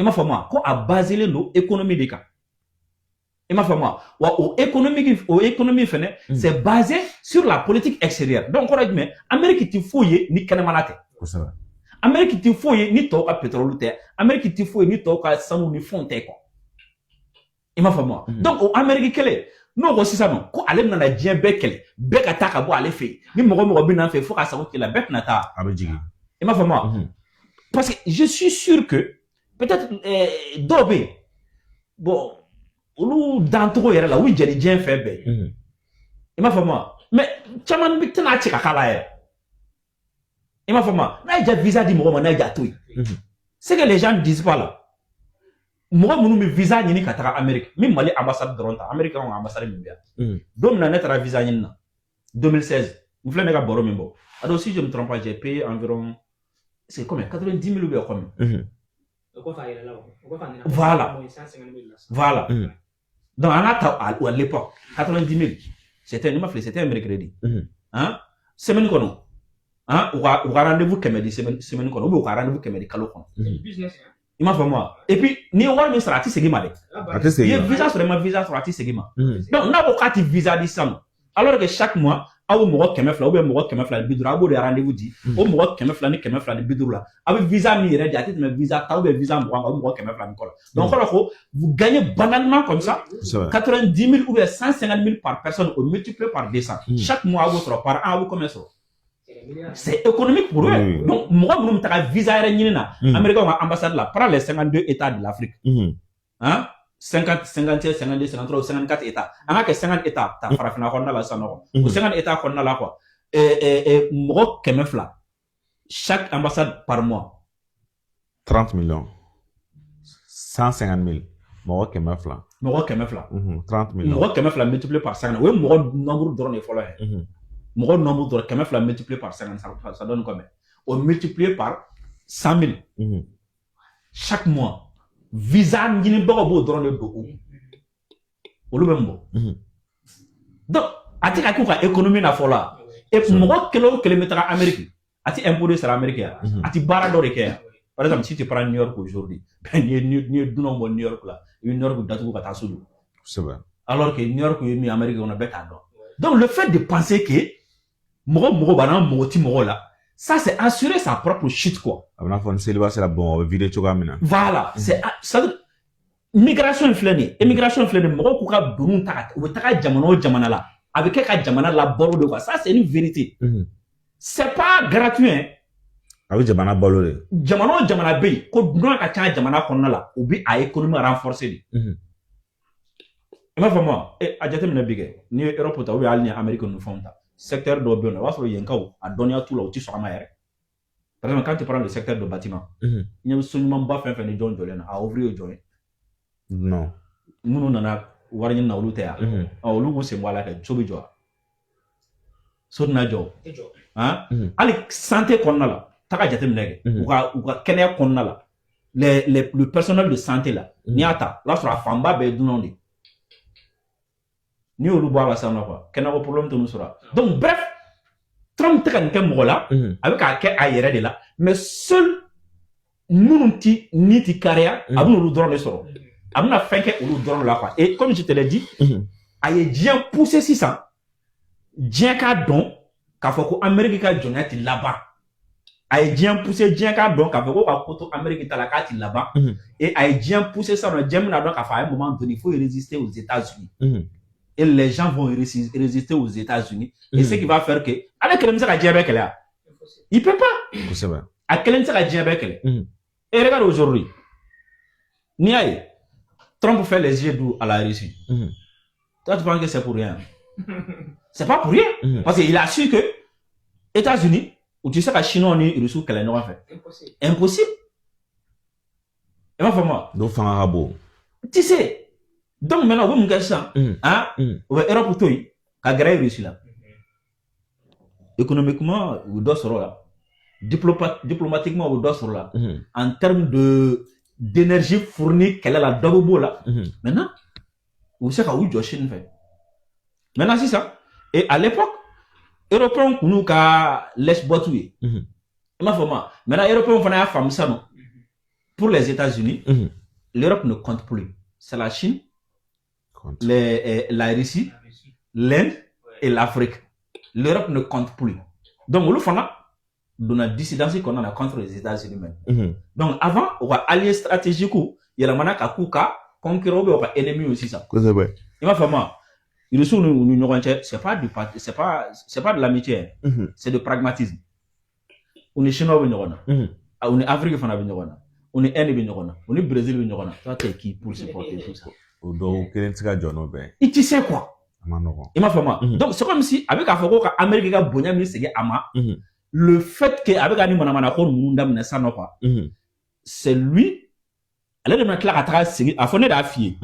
m'a faamu ko a basé don économie de kan i m'a faamu wa o économie fɛnɛ c'est basé sur la politique extérieure donc kɔrɔ jumɛn Amérique tɛ foyi ye ni kɛnɛmana tɛ kosɛbɛ Amérique tɛ foyi ye ni tɔw ka pétrole tɛ Amérique tɛ foyi ye ni tɔw ka sanu ni fɛnw tɛ quoi i m'a faamu donc o Amérique kɛlɛ n'o ko sisan nɔ ko ale bɛna diɲɛ bɛɛ kɛlɛ bɛɛ ka taa ka bɔ ale fɛ yen ni mɔgɔ mɔgɔ bɛ n'an fɛ fo ka sago k'i la bɛɛ tɛna taa a bɛ jigin i m'a faamu parce que je suis sûr que peut-être dɔw bɛ yen bon olu dancogo yɛrɛ la u bɛ jɛni diɲɛ fɛn bɛɛ i m'a faamu mais caman bɛ tɛna cɛ ka k'a la yɛrɛ i m'a faamu n'a ye ja visa di mɔgɔ ma n'a ye ja to yen c'est que les gens ne disent pas là mɔgɔ minnu bɛ visa ɲini ka taga Amérique min Mali ambassade dɔrɔn ta Amérique ka ambassade min bɛ yan don min na ne taara visa ɲini na 2016 n filɛ ne ka baro min bɔ alors si je me trompe pas j'ai payé environ c'est combien 90 000 ou bien combien voilà donc on a à l'époque 90 000 c'était un mercredi hein semaine kɔnɔ hein u ka rendez-vous kɛmɛ di semaine kɔnɔ ou bien u ka rendez-vous kɛmɛ di kalo kɔnɔ i m'a faamu et puis n'i ye wari min sara a tɛ segin ma dɛ i ye visa sɔrɔ i ma visa sɔrɔ a tɛ segin ma donc n'a ko k'a tɛ visa di sisan alors que chaque mois aw bɛ mɔgɔ 200 ou bien mɔgɔ 250 a b'o de rendez-vous di o mɔgɔ 250 la a bɛ visa min yɛrɛ di a tɛ tɛmɛ visa ta ou bien visa 20 kan o mɔgɔ 250 kɔ la donc kɔrɔ ko vous gagnez banalement comme ça 90 000 ou bien 150 000 par personne au multiplié par 200 chaque mois a b'o sɔrɔ par an a b'o combien sɔrɔ c'est économique pour eux donc mɔgɔ minnu bɛ taga visa yɛrɛ ɲini na américain ka ambassade la prend les 52 états de l'Afrique hein 50, 51, 52, 53, 54 états. On a que 50 états. Ta farafina kɔnɔna la sisan nɔ. O 50 états kɔnɔna la quoi. Mɔgɔ 200 chaque ambassade par mois. 30 millions. 150 000. Mɔgɔ 200. Mɔgɔ 200. 30 millions. Mɔgɔ 200 multiplié par 50. O ye mɔgɔ nombre dɔrɔn de fɔlɔ ye. mon nombre de quand même multiplié par 50, ça donne combien? On multiplie par 100 000 chaque mois. Visa n'y pas dans le dos. Au même mot. Donc, à ti ka économie na fola. Et moi, kilomètre Amérique. À ti imposé sur l'Amérique. À ti barra d'Orike. Par exemple, si tu prends New York aujourd'hui, ni d'où New York là, New York date où va t'assurer. C'est vrai. Alors que New York et Amérique on a bêta. Donc le fait de penser que là, ça c'est assurer sa propre chute quoi. C'est la bonne vidéo tu vois maintenant. Voilà, c'est ça. Migration inflée, immigration inflée, moro kuka dunu ta ou ta jamana la. Avec ka jamana la bolo de quoi. Ça c'est une vérité. C'est pas gratuit hein. Avec jamana bolo de. Jamana be ko dunu ka cha jamana konna la, obi a économie renforcée. Ma fama a jate mina bige ni Europe ta ou ya ni Amérique nous font ta secteur do bien wa so yenkaw a donia tout là ou ti so ma yere par exemple quand tu prends le secteur de bâtiment il y a seulement ba fin ni John Jolena a ouvrir au joint non munu nana warni na olu te ya olu go se mwala ka chobi jo so na jo hein ali santé konna la ta ka jate mina ge ou ka kenya konna la le personnel de santé là ni ata la sur famba be dunondi ni olu boire la ça quoi qu'un problème de nous sera donc bref Trump te kan kem mola avec a ke ayere de là mais seul mununti ni ti carrière abun olu drone soro abuna fenke olu drone là quoi et comme je te l'ai dit aye bien pousser 600 bien ka don ka foko Amérique ka jonati là-bas aye bien pousser bien ka don ka foko ka koto Amérique ta la ka ti là-bas et aye bien pousser ça no j'aime na don ka fa un moment donné il faut résister aux États-Unis et les gens vont résister aux États-Unis. Et ce qui va faire que, avec quel il peut pas. C'est vrai. À quel et regarde aujourd'hui, Niaï, Trump fait les yeux doux à la Russie. Toi, tu penses que c'est pour rien? C'est pas pour rien. Parce qu'il a su que États-Unis, où tu sais que Chinois ni Russie, qu'elle a fait. Impossible. Et moi, donc, tu sais. Donc maintenant, vous me dites ça, hein, Europe tout y, qu'a gré Russie là. Économiquement, vous doit sur là. Diplomatiquement, vous doit sur là. En termes d'énergie fournie, quelle est la double là. Maintenant, vous savez où Chine fait. Maintenant, c'est ça. Et à l'époque, Européens, nous, qu'a laisse boitouiller. Maintenant, Européens, on a fait ça, non. Pour les États-Unis, l'Europe ne compte plus. C'est la Chine. La Russie, l'Inde et l'Afrique. L'Europe ne compte plus. Donc, le fond, dans la dissidence qu'on a contre les États-Unis même. Donc, avant, on va allier stratégique, il y a la manière qu'à Kouka, conquérir ou ennemi aussi ça. C'est vrai. Il va faire moi. C'est pas de l'amitié, c'est de pragmatisme. On est chinois, on est africain, on est Inde, on est Brésil, toi, t'es qui pour supporter tout ça? Et tu sais quoi? Il m'a fait moi. Donc c'est comme si avec Afoko Amérique a bonya mi sege ama le fait que avec ani manamana ko munda mna ça non quoi. C'est lui elle est de mettre la trace sege afone da fie.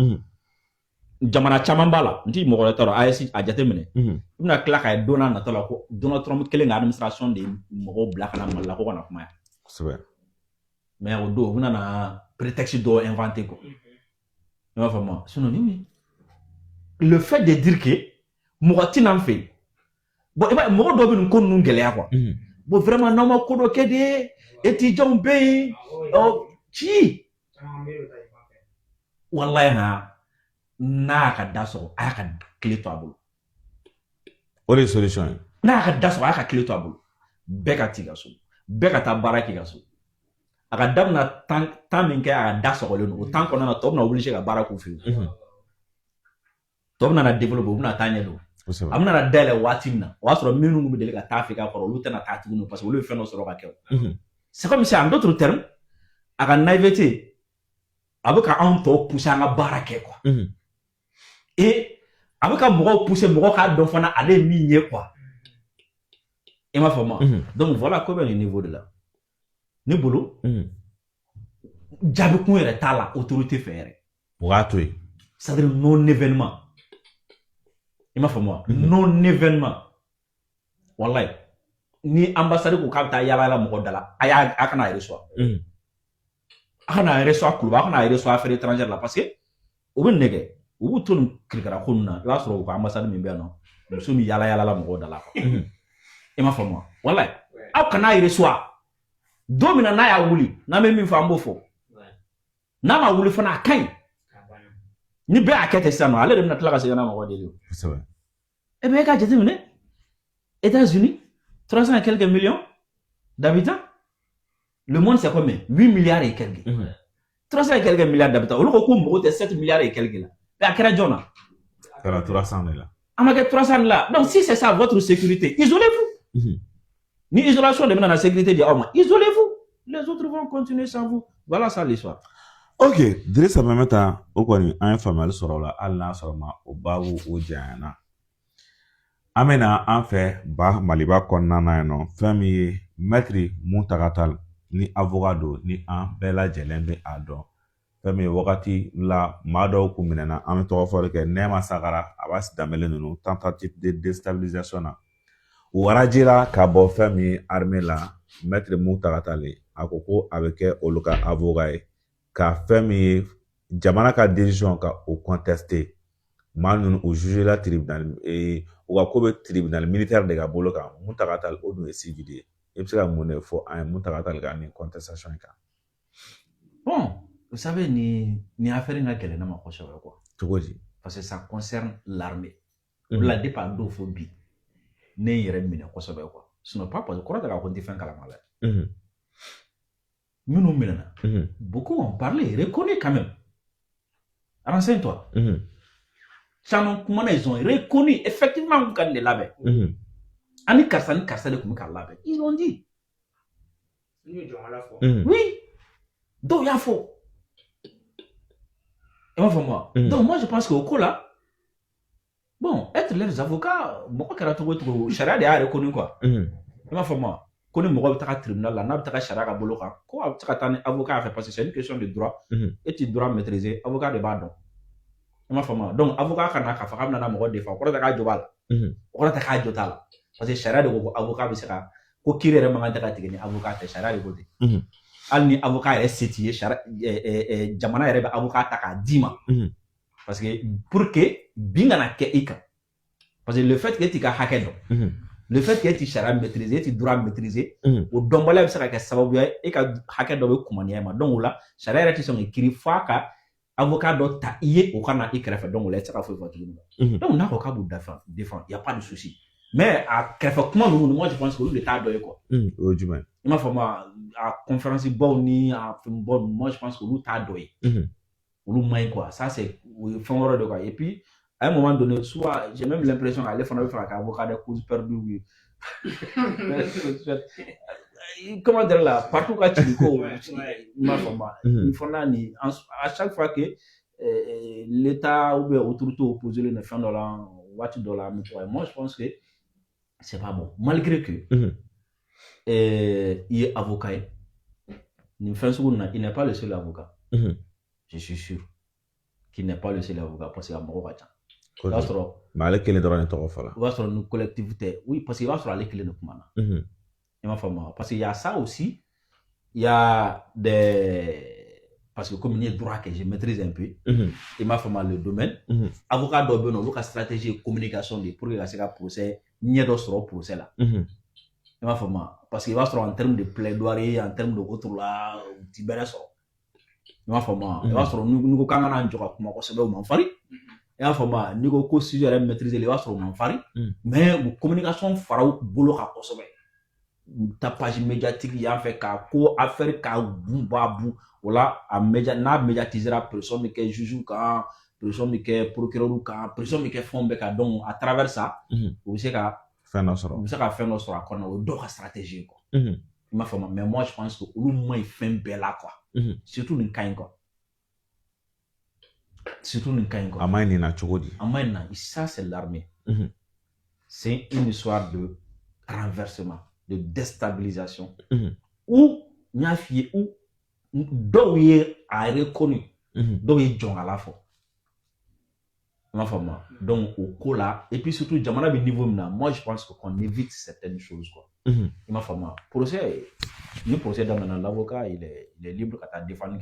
Jamana chamambala ndi mo ko toro AIC a jate mene. Ina cla ka dona na tola ko Donald Trump kele nga administration de mo black na mala ko na kuma. C'est vrai. Mais au do on a prétexte do inventé ko. Le fait de dire que Mourati n'en fait. Bon, et bien, moi, je dois nous gueuler quoi. Bon, vraiment, non, moi, kodo kede, étudiant B, oh, qui? Wallahi, na ka daso, aka clé to abulu. Quelle solution? Na ka daso, aka clé to abulu. Beka tigaso, beka tabaraki gaso. Aka dam na tant minke aka daso ko lenu, autant qu'on a top na obligé ka baraku fi. Top na développer, na tanya do. Amna na dele watimna. Wa soro minu ngu dele ka Afrika ko lu tena ta tunu parce que lu fait no soro ka kew. C'est comme si en d'autres termes, aka naïveté avec un to pousser à barake quoi. Et avec un mot pousser mot ka don fana aller minier quoi. Et ma femme. Donc voilà combien le niveau de là. Ni bolo. Jabi ko yere tala autorité faire. Wato. C'est-à-dire non événement. Il m'a fait moi non événement. wallahi ni ambassade ko k'a bɛ taa yala mɔgɔ da la a kana a reçoit a kana a reçoit club a kana a reçoit affaire étrangère la parce que u bɛ nɛgɛ u b'u to nin kirikara ko ninnu na i b'a sɔrɔ u ka ambassade min bɛ yan nɔ muso min yala mɔgɔ da la i m'a faamu wa wallahi aw kana a reçoit don min na n'a y'a wuli n'an bɛ min fɔ an b'o fɔ n'a ma wuli fana a ka ɲi ni bɛɛ y'a kɛ ten sisan nɔ ale de bɛna tila ka segin n'a mɔgɔ de ye e bɛ e ka jateminɛ États-Unis 300 et quelques millions d'habitants. Le monde, c'est combien? 8 milliards et quelques. 300 et quelques milliards d'habitants. On a 7 milliards et quelques là. Mais à quel âge? Il y a 300 là. On a 300 là. Donc, si c'est ça votre sécurité, isolez-vous. Ni isolation de la sécurité de l'homme. Isolez-vous. Les autres vont continuer sans vous. Voilà ça l'histoire. Ok. Dès ça me met à un fameux sur la Allah sur ma au baou au diana. Amena an fɛ ba Maliba kɔnɔna na yen nɔ fɛn min ye mɛtiri Muntaka ni avocat don ni an bɛɛ lajɛlen bɛ a dɔn fɛn min ye wagati la maa dɔw kun minɛna an bɛ tɔgɔ fɔli kɛ Nɛma Sakara Abasi Danbele ninnu tentative de déstabilisation na u warajira ka bɔ fɛn min ye armée la mɛtiri Muntaka a ko a bɛ kɛ olu ka avocat ye ka fɛn min ye jamana ka décision ka o contester maa ninnu o juge la tribunal u ka ko bɛ tribunal militaire de ka bolo kan Muntaka o dun ye civil ye i bɛ se ka mun de fɔ an ye Muntaka ka nin contestation in kan. Bon, vous savez ni affaire in ka gɛlɛn ne ma kosɛbɛ quoi. Cogo di? Parce que ça concerne l'armée. O la depuis a don fo bi ne yɛrɛ minɛ kosɛbɛ quoi. Sinon pas parce que kɔrɔ tɛ k'a fɔ n tɛ fɛn kalama dɛ. Minnu minɛna. Beaucoup ont parlé, reconnu quand même. Renseigne-toi. Caman kumana ils ont reconnu effectivement qu'on est là-bas. Ani karsa de kun ka labɛn. Ils ont dit. Oui. Donc y'a faux. Et moi, donc moi je pense qu'au coup là, bon, être leurs avocats, beaucoup qui a trouvé charia de a reconnu quoi. Et moi, qu'on est mort au tribunal là, n'a pas de charia à boloka. Quoi, tu as un avocat parce que c'est une question de droit. Et tu dois maîtriser avocat de badon. Donc avocat kana ka faka na mo defa ko ta ka jobal ko ta ka jotala parce que sharia de ko avocat bi sera ko kire re manganta ka tigeni avocat te sharia de ko te al ni avocat est sétier sharia jamana yere ba avocat ta ka dima parce que pour que binga na ke ika parce que le fait que tu ka hakedo le fait que tu sharia maîtriser tu droit maîtriser o dombala bi sera ka sababu ya e ka hakedo be kumaniya ma donc la sharia re ti son kiri fa ka avocat dɔ ta i ye o kana i kɛrɛfɛ donc la i tɛ se ka foyi fɔ tuguni donc n'a ko k'a b'u défendre y a pas de souci mais a kɛrɛfɛ kuma ninnu moi je pense que olu de t'a dɔ ye quoi o ye jumɛn i m'a fɔ ma a conférence baw ni a fɛn baw moi je pense que olu t'a dɔ ye olu man ɲi quoi ça c'est o ye fɛn wɛrɛ de quoi et puis à un moment donné soit j'ai même l'impression qu'ale fana bɛ fɛ ka kɛ avocat de cause perdue ye comment dire là, partout quand tu dis à chaque fois que l'État ou bien autorité opposée ne fait $1, moi je pense que c'est pas bon. Malgré que il est avocat, il n'est pas le seul avocat. Je suis sûr qu'il n'est pas le seul avocat parce qu'il y a beaucoup de gens. Mais avec quel droit est-ce il va sur une collectivité, oui, parce qu'il va sur les clés de commande. Parce qu'il y a ça aussi, il y a des. Parce que comme il y a droit que je maîtrise un peu, il m'a fait mal le domaine. Avocat d'Oben, on a stratégie de communication pour que ce procès, il y a d'autres procès là. Il m'a fait mal. Parce qu'il va se en termes de plaidoirie, en termes de retour là, il va se il m'a fait mal. Il va se nous quand on a un jour comme on se veut au Fari. Il m'a fait mal. Nous ko sujet à maîtriser les va au Fari. Mais communication fera au boulot à consommer. Tapage médiatique y a fait qu'à quoi affaire qu'à bout voilà à médiatiser la personne qui est juge quand personne qui est procureur quand personne qui est fond donc à travers ça vous savez qu'à faire notre accord dans d'autres stratégies quoi il m'a fait mais moi je pense que au moins il fait un bel là quoi surtout une caïn quoi Amaina Chogodi Amaina ça c'est l'armée c'est une histoire de renversement de déstabilisation ou Niafi ou dont il a reconnu dont il est à la fois Ma femme. Donc, au coup là, et puis surtout, Jamana bi niveau maintenant, moi je pense qu'on évite certaines choses, quoi. Ma femme. Procès, le procès dans l'avocat, il est libre à ta défendre.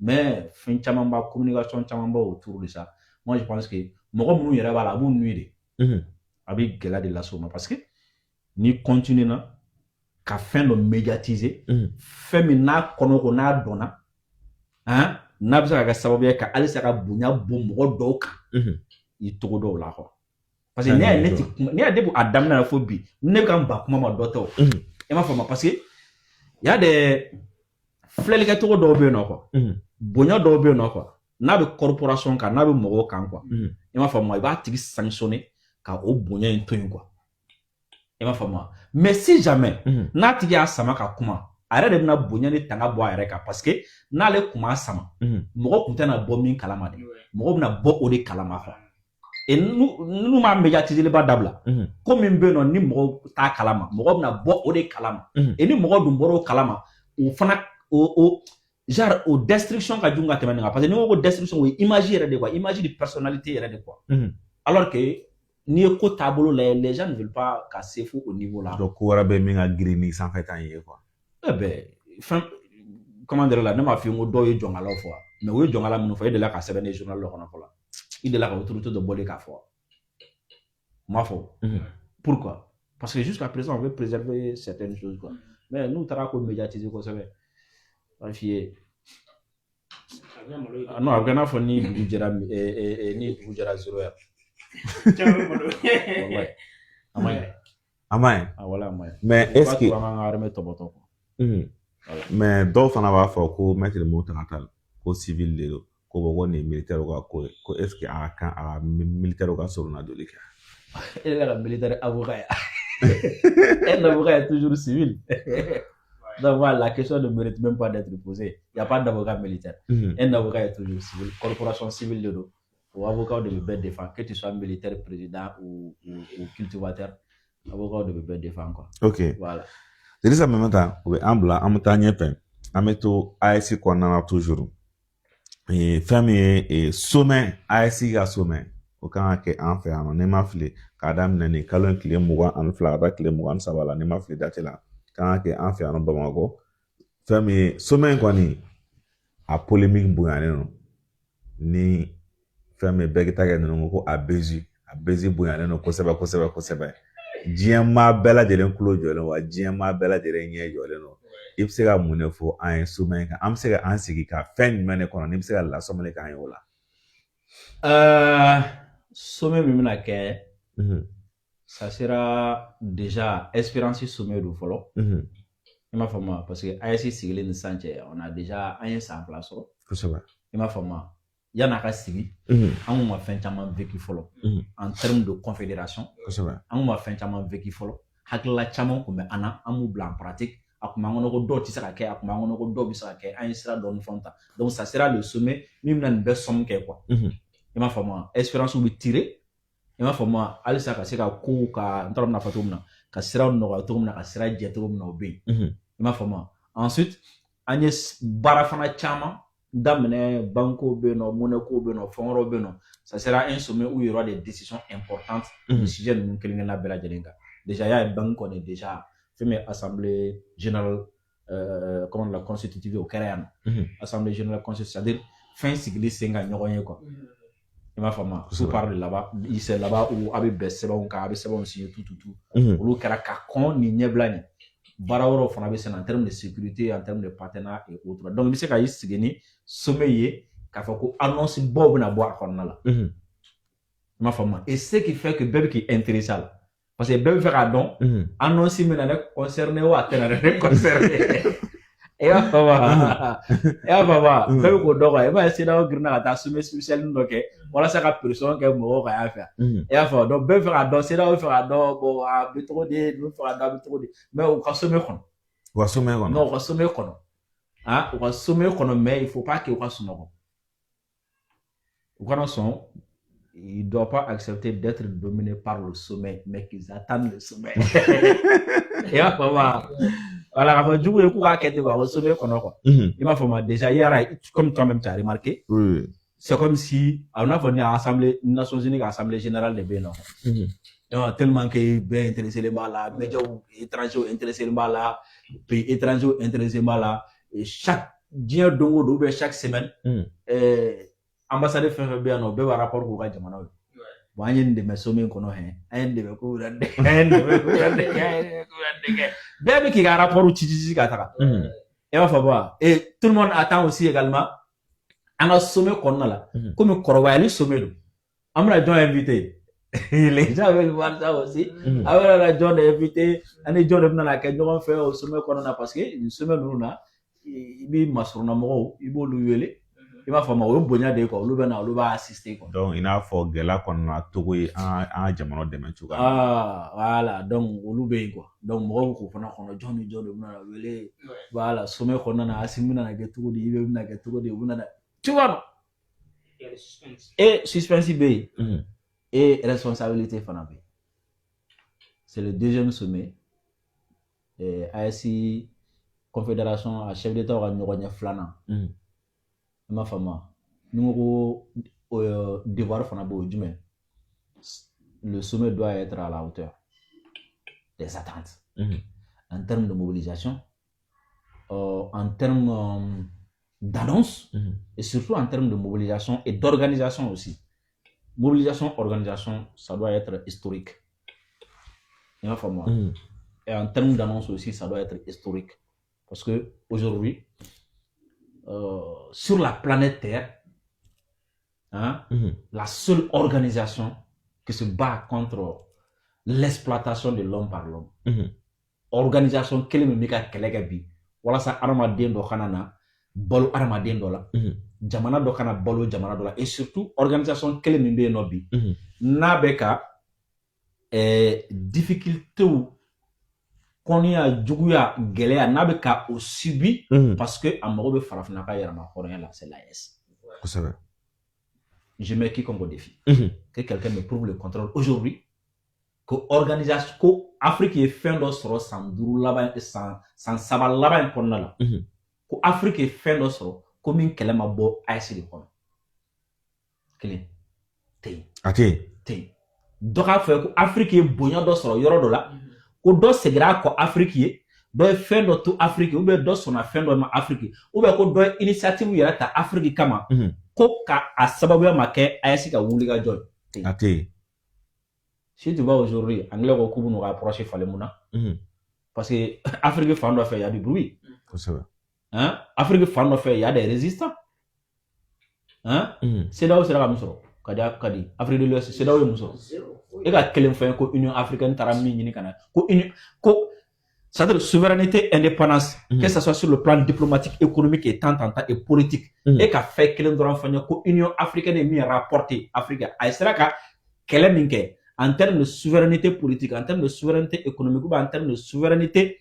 Mais, fin chamamba, communication chamamba autour de ça, moi je pense que, moi, je vais la bonne nuit, avec la de la somme, parce que, ni continuer na, qu'à fin de médiatiser, fait mina, qu'on a donné, hein, n'a besoin de savoir que aller se rabunya bon donc il togo do la quoi parce que ne a debu adam na phobie ne kan ba kuma ma doto e ma fama parce que y a des flèles que togo do be no quoi bonya do be no quoi na be corporation ka na be mogo kan quoi e ma fama ba tigi sanctionner ka o bonya en toyin quoi e ma fama mais si jamais na tigi a sama ka kuma arrête de na bonya ni tanga bo arrête parce que n'ale kuma sama mogo kunta na bo min kalama de mogo na bo o de kalama fa et nous ma médiatiser le ba dabla comme be non ni mogo ta kalama mogo na bo o de kalama et ni mogo dum boro kalama o fana o genre o destruction ka junga temenga parce que ni o destruction o image de quoi image de personnalité de quoi alors que ni ko tableau les gens ne veulent pas casser fou au niveau là donc wara be minga grini sans fait en quoi. Eh ben, comment dire là, ne m'a fait un dos et jongala fois. Mais oui, jongala mon foyer de la casse des journal là. Il est là autour de bolé qu'à fois. Ma foi. Pourquoi? Parce que jusqu'à présent, on veut préserver certaines choses quoi. Mais nous, t'as qu'on médiatiser quoi ça va. Vérifier. Non, Afghana faut ni Boujera ni Boujera 0 heure. Ouais. Amay. Ah voilà, amay. Mais est-ce que mais dɔw fana b'a fɔ ko maître Mota Katal ko civil de don ko bɔ ko nin militaire ka ko ye ko est-ce que a kan a militaire ka sorona doli kɛ. Il est le militaire avocat. Un avocat est toujours civil. Donc voilà, la question ne mérite même pas d'être posée. Il n'y a pas d'avocat militaire. Un avocat est toujours civil. Corporation civile de dos. Ou avocat de bien défendre, que tu sois militaire, président ou cultivateur, avocat de bien défendre quoi. Ok. Voilà. C'est ça même temps. On est ambla, on est tanya pen. On est tout ASC qu'on a toujours. Et famille et sommet ASC à sommet. Au cas que en fait on est maflé. Kadam nani kalon kile mugan en flagda kile mugan sabala ne maflé datela. Quand que en fait on Bamako. Famille sommet quoi ni a polémique bouyané non. Ni famille begitaga non ko abezi bouyané non ko seba. Diema bela de l'enclos jɔlen wa diema bela de ɲɛ jɔlen no i bɛ se ka mun de fɔ an ye somɛn kan an bɛ se ka an sigi ka fɛn jumɛn de kɔnɔ ni bɛ se ka lasɔmɔli k'an ye o la. Sommet min bɛna kɛ ça sera déjà espérance sommet do fɔlɔ i m'a faamu parce que AES sigilen ni sisan cɛ on a déjà an ye san fila sɔrɔ kosɛbɛ i m'a faamu yan'a ka sigi an ma fɛn caman vécu fɔlɔ en termes de confédération an ma fɛn caman vécu fɔlɔ hakilila caman kun bɛ an na an m'u bila en pratique a kun b'an kɔnɔ ko dɔw tɛ se ka kɛ a kun b'an kɔnɔ ko dɔw bɛ se ka kɛ an ye sira dɔɔni fɛnw ta donc ça sera le sommet min bɛna nin bɛɛ somme kɛ quoi i m'a faamu espérance bɛ tirer i m'a faamu halisa ka se ka kow ka n t'a dɔn bɛna fɔ cogo min na ka siraw nɔgɔya cogo min na ka sira jɛ cogo min na o bɛ yen i m'a faamu ensuite an ye baara fana caman daminɛ banko bɛ yen nɔ monnaie bɛ yen nɔ fɛn wɛrɛw bɛ yen nɔ ça sera un sommet où il y aura des décisions importantes de sujet ninnu kelen-kelenna bɛɛ lajɛlen kan déjà il y a une banque kɔni déjà fɛn min assemblée générale comment la constitutive au kɛra yan nɔ assemblée générale constitutive c'est-à-dire fɛn sigili sen ka ɲɔgɔn ye quoi i m'a faamu tout part de là-bas c'est là-bas où a bɛ bɛn sɛbɛnw kan a bɛ sɛbɛnw signer tout olu kɛra ka kɔn ni ɲɛbila ɲɛ baara wɛrɛw fana bɛ sen en termes de sécurité en termes de partenariat et autres donc i bɛ se ka i sigi ni sommet ye k'a fɔ ko annonce baw bɛna bɔ a kɔnɔna la i m'a faamu et ce qui fait que bɛɛ bɛ k'i intéressé a la parce que bɛɛ bɛ fɛ k'a dɔn annonce min na ne concerné ou a tɛ na ne concerné i y'a faamu bɛɛ bɛ k'o dɔn quoi i b'a ye CEDEAO girinna ka taa sommet spécial dɔ kɛ walasa ka pression kɛ mɔgɔw kan yan fɛ i y'a faamu donc bɛɛ bɛ fɛ k'a dɔn CEDEAO bɛ fɛ k'a dɔn bon a bɛ cogo di bɛ fɛ k'a dɔn a bɛ cogo di mais u ka sommet kɔnɔ u ka sommet kɔnɔ non u ka sommet kɔnɔ u ka sommet kɔnɔ mais il faut pas que u ka sunɔgɔ u kana sɔn ils ne doivent pas accepter d'être dominés par le sommet mais qu'ils attendent le sommet i y'a faamu voilà k'a fɔ jugu ye k'u k'a kɛ ten quoi o sommet kɔnɔ quoi i m'a faamu déjà yara comme toi-même tu as remarqué c'est comme si on a venu à l'Assemblée Nations Unies, à l'Assemblée Générale de Bénin. Tellement que bien intéressé les là, médias étrangers intéressés les là, pays étrangers intéressés là, et chaque dia dongo chaque semaine, ambassadeur fait bien un rapport pour le Jamana. Wanyen de mes sommets qu'on a un de mes coups de qui a rapport au Titi Katara. Et va falloir. Et tout le monde attend aussi également un sommet qu'on a là, comme un corroyal sommet. On m'a déjà invité. Les gens veulent voir ça aussi. Alors la John est invité, on est John dans la question on fait au sommet qu'on a parce que le sommet nous là, il est massona moro, il va lui il va falloir au bonheur de quoi, le va assister quoi. Donc il a faut gela qu'on a Togo en Jamano de Manchuga. Ah voilà, donc au lube quoi. Donc moi ko fana kono John na wele voilà sommet qu'on a asimina na getugo di ibe na getugo di una tu vois. Et suspense B. Et responsabilité Fanabé. C'est le deuxième sommet. ASI, Confédération, à chef d'État, à Nyonya Flana. Ma femme, nous devoir Fanabé. Le sommet doit être à la hauteur des attentes. En termes de mobilisation, en termes d'annonce, et surtout en termes de mobilisation et d'organisation aussi. Mobilisation, organisation, ça doit être historique. Et en termes d'annonce aussi, ça doit être historique. Parce que aujourd'hui, sur la planète Terre, la seule organisation qui se bat contre l'exploitation de l'homme par l'homme, organisation qui est le voilà ça armadien do kanana, bol armadien do la. Jamana do kana bolo jamana do la et surtout organisation kele min be no bi na beka difficulté ou konya juguya geleya na beka au subi parce que amoro be farafina ka yarama konya là c'est l'AS. Je mets quiconque au défi que quelqu'un me prouve le contrôle aujourd'hui que organisation ko Afrique est fin do soro sans duru laba sans sabal laba konya là ko Afrique est fin do soro comme une kelema bo AS de kono kelen té doka fe ko Afrique bonya do soro yoro do la ko do segra ko Afrique do fe do to Afrique ou be do sona fe do ma Afrique ou be ko do initiative yara ta Afrique kama ko ka asababu ya make AS ka wuliga joy té si tu vas aujourd'hui anglais ko kubu no approcher fale muna parce que Afrique fan do fait y a du bruit Afrique fan fait il y a des résistants. C'est là où c'est la misro. Kadi Afrique de l'Ouest c'est là où misro. Et quand quelqu'un fait que Union africaine tarami ni kana. Ko c'est-à-dire souveraineté indépendance que ça soit sur le plan diplomatique, économique et tant et politique. Et qu'a fait quelqu'un doit faire que Union africaine est mis rapporter Afrique. A sera ka quelqu'un minke en termes de souveraineté politique, en termes de souveraineté économique ou en termes de souveraineté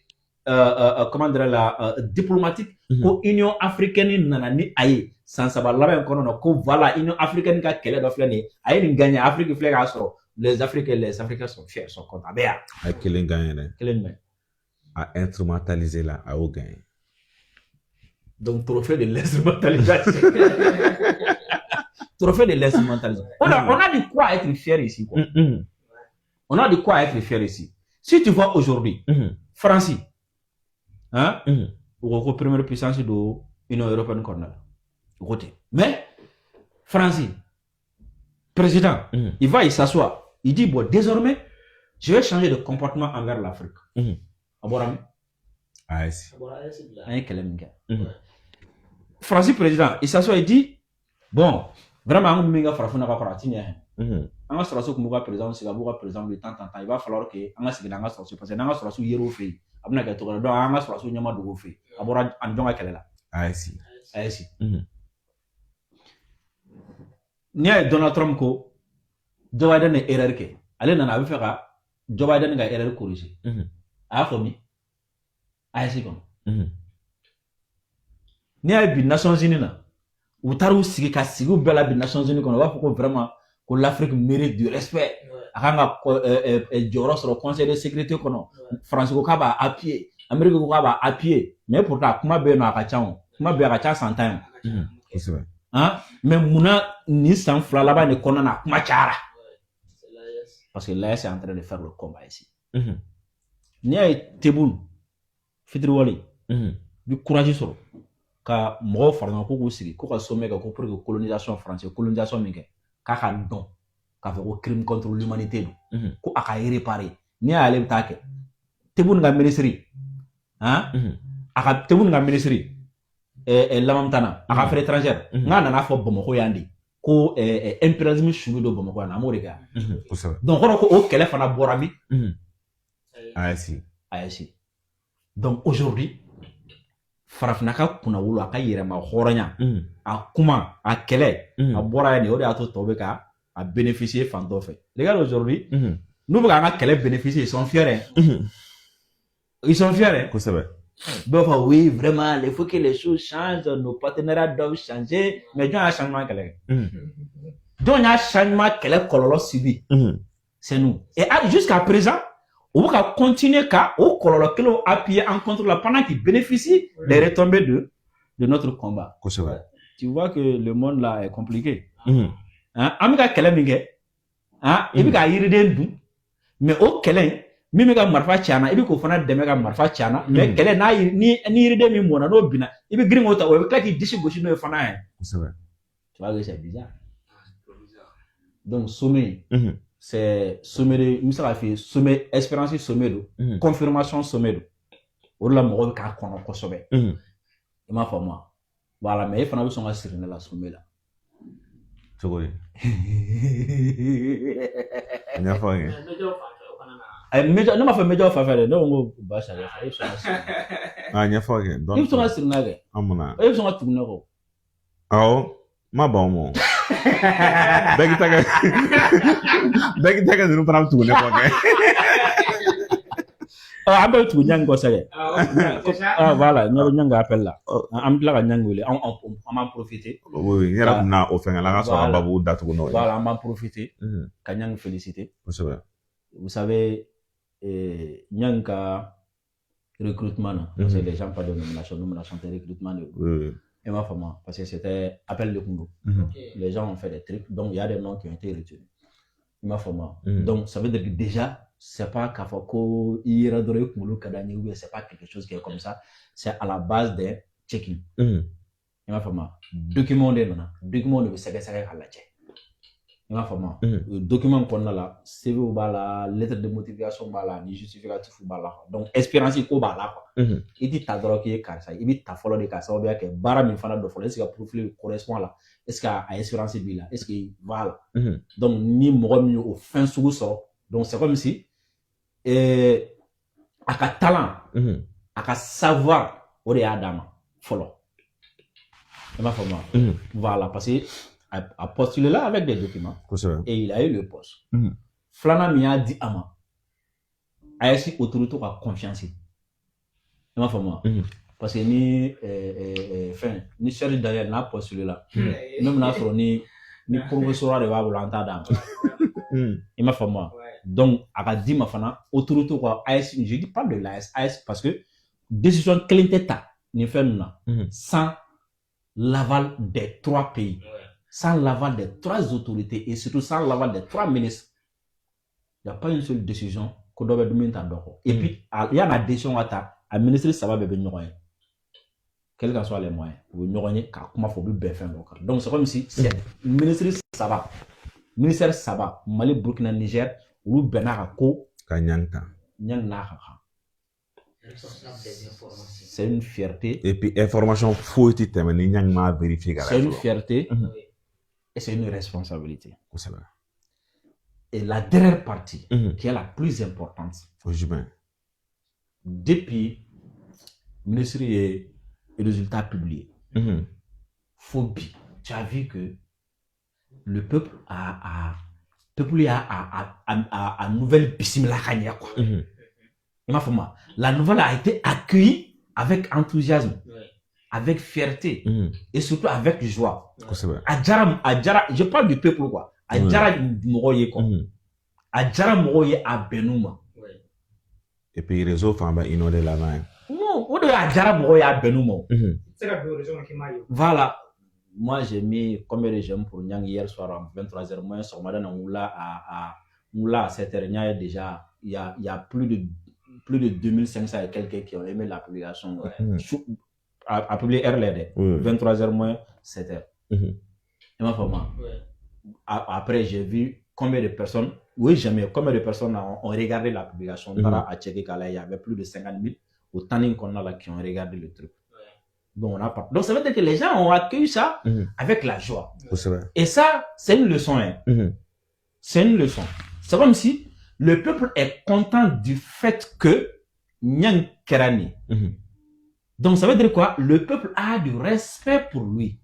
comment dire la diplomatique ko Union africaine nana ni aye sans savoir là kono no ko voilà Union africaine ka kele do flani aye ni gagner Afrique flé ga soro les Africains sont fiers sont contents bien a kelen gagner a instrumentaliser là a au gagner donc trophée de l'instrumentalisation trophée de l'instrumentalisation on a de quoi être fier ici quoi. On a de quoi être fier ici si tu vois aujourd'hui France ou première puissance de l'Union européenne mais France président il va il s'assoit il dit bon désormais je vais changer de comportement envers l'Afrique France président il s'assoit il dit bon vraiment on m'inga farafuna ka koratinya anga surasu kumuga président c'est gabuga président le temps il va falloir que anga sigina anga surasu parce que anga surasu yero fe abna ka to do anga surasu nyama do fe abora anjonga kelela ASI ni Donald Trump ko Joe Biden est erreur ke ale nana abi feka Joe Biden ga erreur corriger a fomi ASI kon ni ay bi Nations Unies na utaru sigi ka sigi bela bi Nations Unies kon wa ko vraiment que l'Afrique mérite du respect akanga joro sur le Conseil de sécurité kono France ko ka ba appuyer Amérique ko ka ba appuyer mais pourtant kuma be no aka chawo kuma be aka cha santan hein mais muna ni san fila laban de kɔnɔna na kuma cayara parce que l'AS est en train de faire le combat ici n'i y'a ye Tebboune Fitiriwale bi courage sɔrɔ ka mɔgɔw fara ɲɔgɔn ko k'u sigi ko ka sommet kɛ ko pour que colonisation français colonisation min kɛ k'a ka dɔn k'a fɔ ko crime contre l'humanité don ko a ka réparer n'i y'a ale bɛ taa kɛ Tebboune ka ministre hein a ka Tebboune ka ministre Lamamtana a ka affaires étrangères n'a nana fɔ Bamakɔ yan de ko impérialisme sugu don Bamakɔ yan a m'o de kɛ donc kɔrɔ ko o kɛlɛ fana bɔra min AES donc aujourd'hui farafina ka kunna wolo a ka yɛrɛma hɔrɔnya a kuma a kɛlɛ a bɔra yan de o de y'a to tɔw bɛ ka a bénéficier fan dɔ fɛ les gars aujourd'hui n'u bɛ k'an ka kɛlɛ bénéficier ils sont fiers ils sont fiers kosɛbɛ bɛɛ fɔ oui vraiment il faut que les choses changent nos partenariats doivent changer mais jɔn y'a changement kɛlɛ kɛ jɔn y'a changement kɛlɛ kɔlɔlɔ subi c'est nous et jusqu'à présent on va continuer qu'à au kɔlɔlɔ appuyer en contre la pendant qu'ils bénéficient des retombées de notre combat. Tu vois que le monde là est compliqué. Hein, amika kɛlɛ min kɛ, hein, i bɛ ka yiriden dun, mais o kɛlɛ min bɛ ka marifa tiɲɛna, i bɛ k'o fana dɛmɛ ka marifa tiɲɛna, mais kɛlɛ n'a ni yiriden min mɔna n'o binna, i bɛ girin k'o ta, o bɛ tila k'i disi gosi n'o ye fana ye. Tu vois que c'est bizarre. Donc sommet. C'est sommet de sommet espérance sommet de confirmation sommet de o la mɔgɔ bɛ k'a kɔnɔ kosɛbɛ i m'a faamu voilà mais e fana bɛ sɔn ka siri ne la sommet la cogo di ɲɛfɔ n ye ne m'a fɔ médiaw fan fɛ dɛ ne ko n ko baasi ale fɛ e bɛ sɔn ka siri ɲɛfɔ kɛ i bɛ sɔn ka siri n'a kɛ an munna e bɛ sɔn ka tugu ne kɔ awɔ ma ban o ma bɛɛ k'i ta kɛ ninnu fana bɛ tugu ne kɔ kɛ an bɛ tugu ɲangi kɔ sɛgɛ voilà ɲangi appel la an bɛ tila ka ɲangi wele an b'an profiter n yɛrɛ bɛ na o fɛngɛ la an ka sɔrɔ ka babu datugu n'o ye voilà an b'an profiter ka ɲangi féliciter kosɛbɛ vous savez ɲangi ka recrutement na parce que les gens parlent de nomination de recrutement de et ma femme, parce que c'était appel de Kundu. Les gens ont fait des trucs, donc il y a des noms qui ont été retenus. Ma femme. Donc ça veut dire que déjà, c'est pas qu'à Fako, Iradore Kulu Kadani, ou c'est pas quelque chose qui est comme ça, c'est à la base des check-in. Ma femme, document de à la check. Ma femme, document qu'on a là, CV ou bala, lettre de motivation bala, ni justificatif bala. Donc espérance ko bala quoi. Il dit ta drogue qui est comme ça, il dit ta follow de ça ou bien que bara mi fana de follow, est-ce que le profil correspond là? Est-ce que à espérance bi là? Est-ce que voilà. Donc ni mo mi au fin sous so. Donc c'est comme si à ka talent, à ka savoir o de adama follow. Ma femme. Voilà parce que a postulé là avec des documents et il a eu le poste. Flana mi a dit ama a esi autorité a confiance. Et ma femme parce que ni ni Serge Daniel n'a postulé là. Même n'a sur ni professeur de Babou l'entendre. Et ma femme donc a dit ma fana autorité quoi AS je dis pas de l'AS parce que décision clinton ni fait sans l'aval des trois pays. Sans l'aval des trois autorités et surtout sans l'aval des trois ministres, il n'y a pas une seule décision qu'on doit donner. Et puis, il y a la décision à un ministre, ça va bien. Quels que soient les moyens, vous n'aurez qu'à comment faut bien faire. Donc, c'est comme si le ministre, ça va. Ministère, ça va. Mali, Burkina, Niger, ou Benarako, Kanyanta. C'est une fierté. Et puis, information faut être vérifiée. C'est une fierté. Et c'est une responsabilité. Et la dernière partie, qui est la plus importante, depuis le ministère et les résultats publiés, phobie, tu as vu que le peuple a nouvelle bismillah quoi. La nouvelle a été accueillie avec enthousiasme. Avec fierté et surtout avec joie. Adjara, je parle du peuple quoi. Adjara Moroye quoi. Adjara Moroye à Benouma. Et puis réseau Famba inondé là-bas. Non, on doit Adjara Moroye à Benouma. Voilà. moi j'ai mis combien de j'aime pour Nyang hier soir à 23h moins sur Madame à 7h. Nyang déjà il y a plus de 2500 et quelques qui ont aimé la publication. À publier RLD 23h moins 7h. Après j'ai vu combien de personnes, combien de personnes ont regardé la publication. Il y avait plus de 50 000 autant qu'on a là qui ont regardé le truc. Donc ça veut dire que les gens ont accueilli ça avec la joie. Et ça, c'est une leçon. C'est une leçon. C'est comme si le peuple est content du fait que Nyang Kerani. Donc ça veut dire quoi? Le peuple a du respect pour lui.